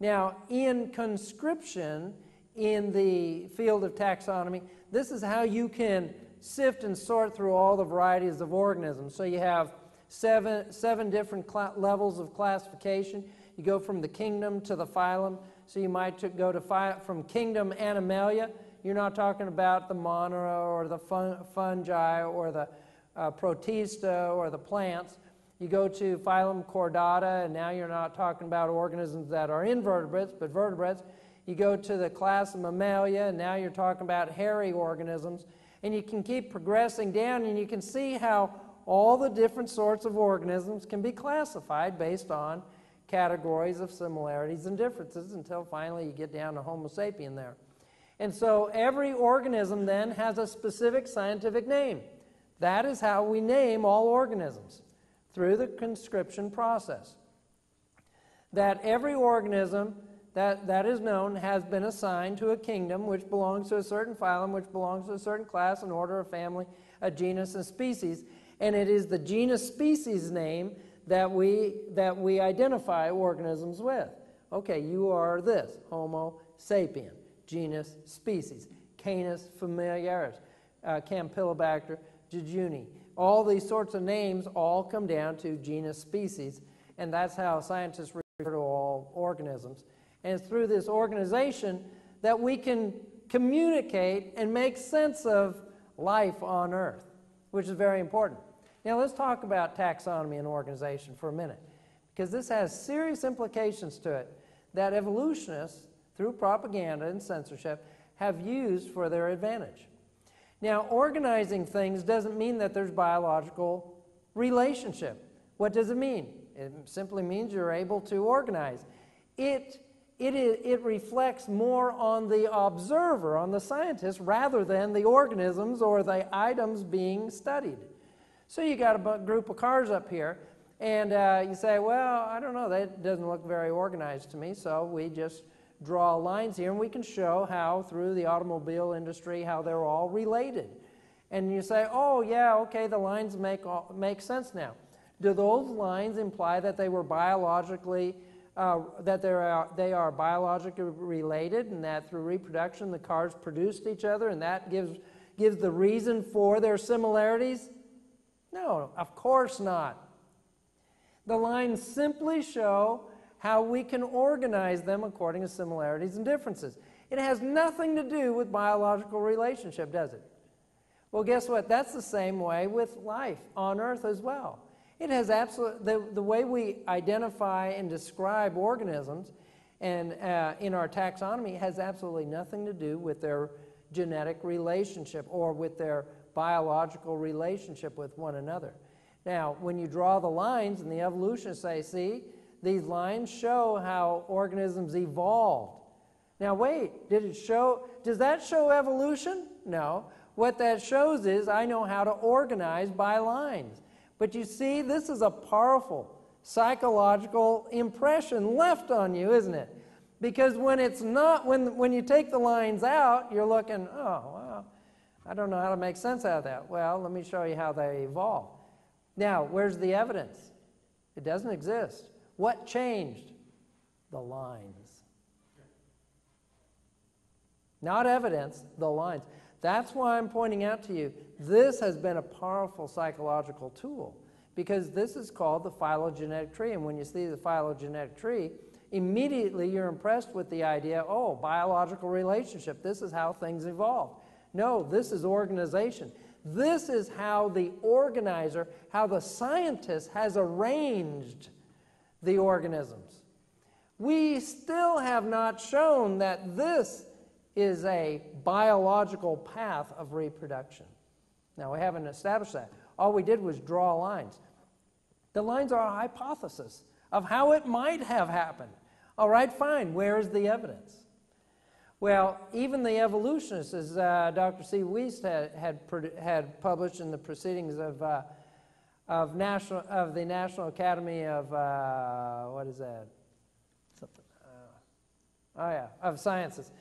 Now, in conscription, in the field of taxonomy, this is how you can sift and sort through all the varieties of organisms. So you have seven different levels of classification. You go from the kingdom to the phylum. So you might go to from kingdom Animalia. You're not talking about the monera or the fungi or the protista or the plants. You go to phylum Chordata, and now you're not talking about organisms that are invertebrates, but vertebrates. You go to the class of Mammalia, and now you're talking about hairy organisms. And you can keep progressing down, and you can see how all the different sorts of organisms can be classified based on categories of similarities and differences until finally you get down to Homo sapien there. And so every organism then has a specific scientific name. That is how we name all organisms, through the conscription process. That every organism that is known has been assigned to a kingdom which belongs to a certain phylum, which belongs to a certain class, an order, a family, a genus, and species. And it is the genus species name that we identify organisms with. Okay, you are this, Homo sapien, genus species, Canis familiaris, Campylobacter jejuni. All these sorts of names all come down to genus species, and that's how scientists refer to all organisms. And it's through this organization that we can communicate and make sense of life on Earth, which is very important. Now let's talk about taxonomy and organization for a minute, because this has serious implications to it that evolutionists, through propaganda and censorship, have used for their advantage. Now, organizing things doesn't mean that there's biological relationship. What does it mean? It simply means you're able to organize. It reflects more on the observer, on the scientist, rather than the organisms or the items being studied. So you got a group of cars up here, and you say, well, I don't know, that doesn't look very organized to me, so we just draw lines here, and we can show how, through the automobile industry, how they're all related. And you say, oh, yeah, okay, the lines make sense now. Do those lines imply that they were biologically, they are biologically related, and that through reproduction the cars produced each other, and that gives the reason for their similarities? No, of course not. The lines simply show how we can organize them according to similarities and differences. It has nothing to do with biological relationship, does it? Well, guess what? That's the same way with life on earth as well. It has the way we identify and describe organisms and in our taxonomy has absolutely nothing to do with their genetic relationship or with their biological relationship with one another. Now, when you draw the lines and the evolutionists say, see, these lines show how organisms evolved. Now wait, does that show evolution? No. What that shows is I know how to organize by lines. But you see, this is a powerful psychological impression left on you, isn't it? Because when it's not, when you take the lines out, you're looking, oh, well, I don't know how to make sense out of that. Well, let me show you how they evolve. Now, where's the evidence? It doesn't exist. What changed? The lines. Not evidence, the lines. That's why I'm pointing out to you, this has been a powerful psychological tool, because this is called the phylogenetic tree. And when you see the phylogenetic tree, immediately you're impressed with the idea, oh, biological relationship, this is how things evolved. No, this is organization. This is how the organizer, how the scientist has arranged the organisms. We still have not shown that this is a biological path of reproduction. Now, we haven't established that. All we did was draw lines. The lines are a hypothesis of how it might have happened. All right, fine. Where is the evidence? Well, even the evolutionists, as Dr. C. Wiest had published in the Proceedings of the National Academy of what is that? Of Sciences.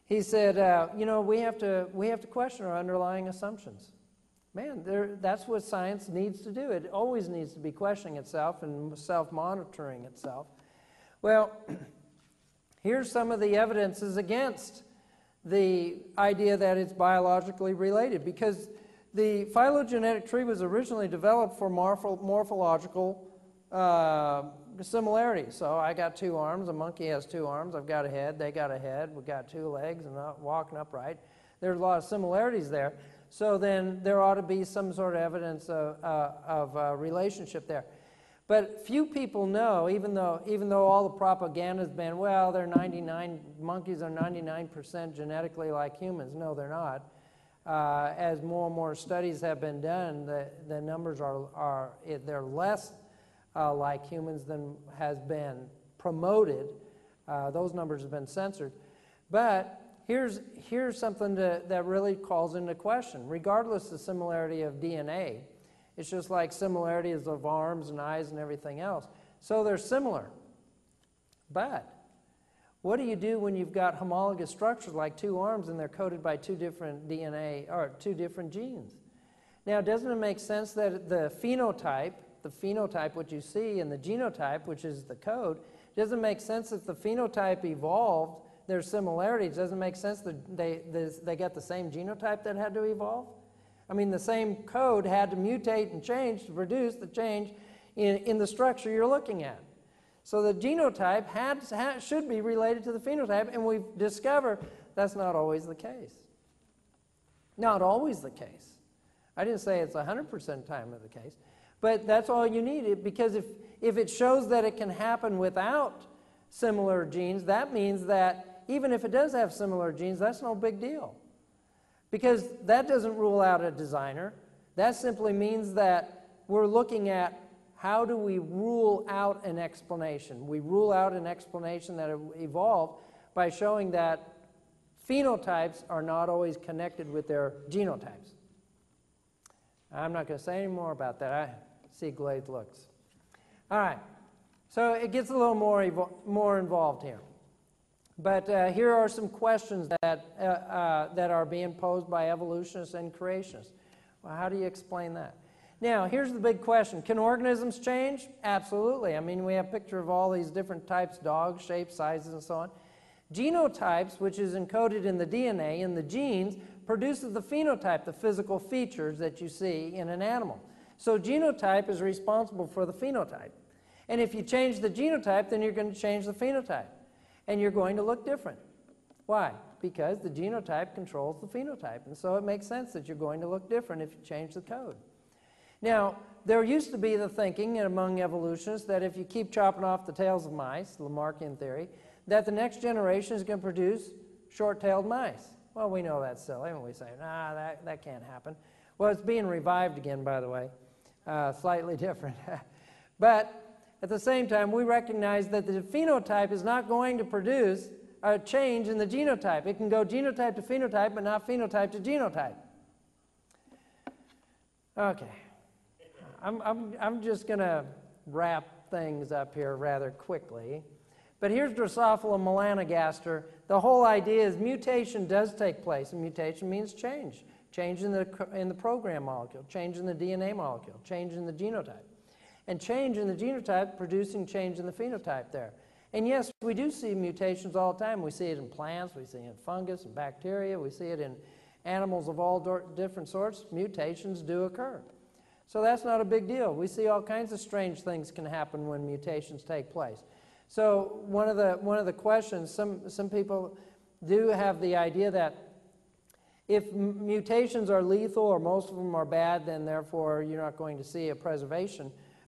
He said, you know, we have to question our underlying assumptions. Man, that's what science needs to do. It always needs to be questioning itself and self-monitoring itself. Well, here's some of the evidences against the idea that it's biologically related, because the phylogenetic tree was originally developed for morphological similarity. So I got two arms, a monkey has two arms, I've got a head, they got a head, we've got two legs and walking upright. There's a lot of similarities there. So then there ought to be some sort of evidence of relationship there. But few people know, even though all the propaganda has been, well, monkeys are 99% genetically like humans. No, they're not. As more and more studies have been done, the numbers they're less like humans than has been promoted. Those numbers have been censored. But here's something that really calls into question. Regardless of the similarity of DNA, it's just like similarities of arms and eyes and everything else. So they're similar. But what do you do when you've got homologous structures like two arms and they're coded by two different DNA or two different genes? Now, doesn't it make sense that the phenotype, what you see, and the genotype, which is the code, doesn't make sense if the phenotype evolved, their similarities, doesn't make sense that they got the same genotype that had to evolve? I mean, the same code had to mutate and change to produce the change in the structure you're looking at. So the genotype should be related to the phenotype, and we've discovered that's not always the case. Not always the case. I didn't say it's 100% time of the case, but that's all you need, because if it shows that it can happen without similar genes, that means that even if it does have similar genes, that's no big deal. Because that doesn't rule out a designer. That simply means that we're looking at how do we rule out an explanation. We rule out an explanation that evolved by showing that phenotypes are not always connected with their genotypes. I'm not going to say any more about that. I see glazed looks. All right. So it gets a little more involved here. But here are some questions that are being posed by evolutionists and creationists. Well, how do you explain that? Now, here's the big question. Can organisms change? Absolutely. I mean, we have a picture of all these different types, dogs, shapes, sizes, and so on. Genotypes, which is encoded in the DNA, in the genes, produces the phenotype, the physical features that you see in an animal. So genotype is responsible for the phenotype. And if you change the genotype, then you're going to change the phenotype. And you're going to look different. Why? Because the genotype controls the phenotype. And so it makes sense that you're going to look different if you change the code. Now, there used to be the thinking among evolutionists that if you keep chopping off the tails of mice, Lamarckian theory, that the next generation is going to produce short-tailed mice. Well, we know that's silly, and we say, nah, that can't happen. Well, it's being revived again, by the way, slightly different. But at the same time, we recognize that the phenotype is not going to produce a change in the genotype. It can go genotype to phenotype, but not phenotype to genotype. Okay. I'm just going to wrap things up here rather quickly. But here's Drosophila melanogaster. The whole idea is mutation does take place, and mutation means change. Change in the program molecule, change in the DNA molecule, change in the genotype. And change in the genotype producing change in the phenotype there. And yes, we do see mutations all the time. We see it in plants, we see it in fungus and bacteria, we see it in animals of all different sorts. Mutations do occur. So that's not a big deal. We see all kinds of strange things can happen when mutations take place. So one of the questions, some people do have the idea that if mutations are lethal or most of them are bad, then therefore you're not going to see a preservation.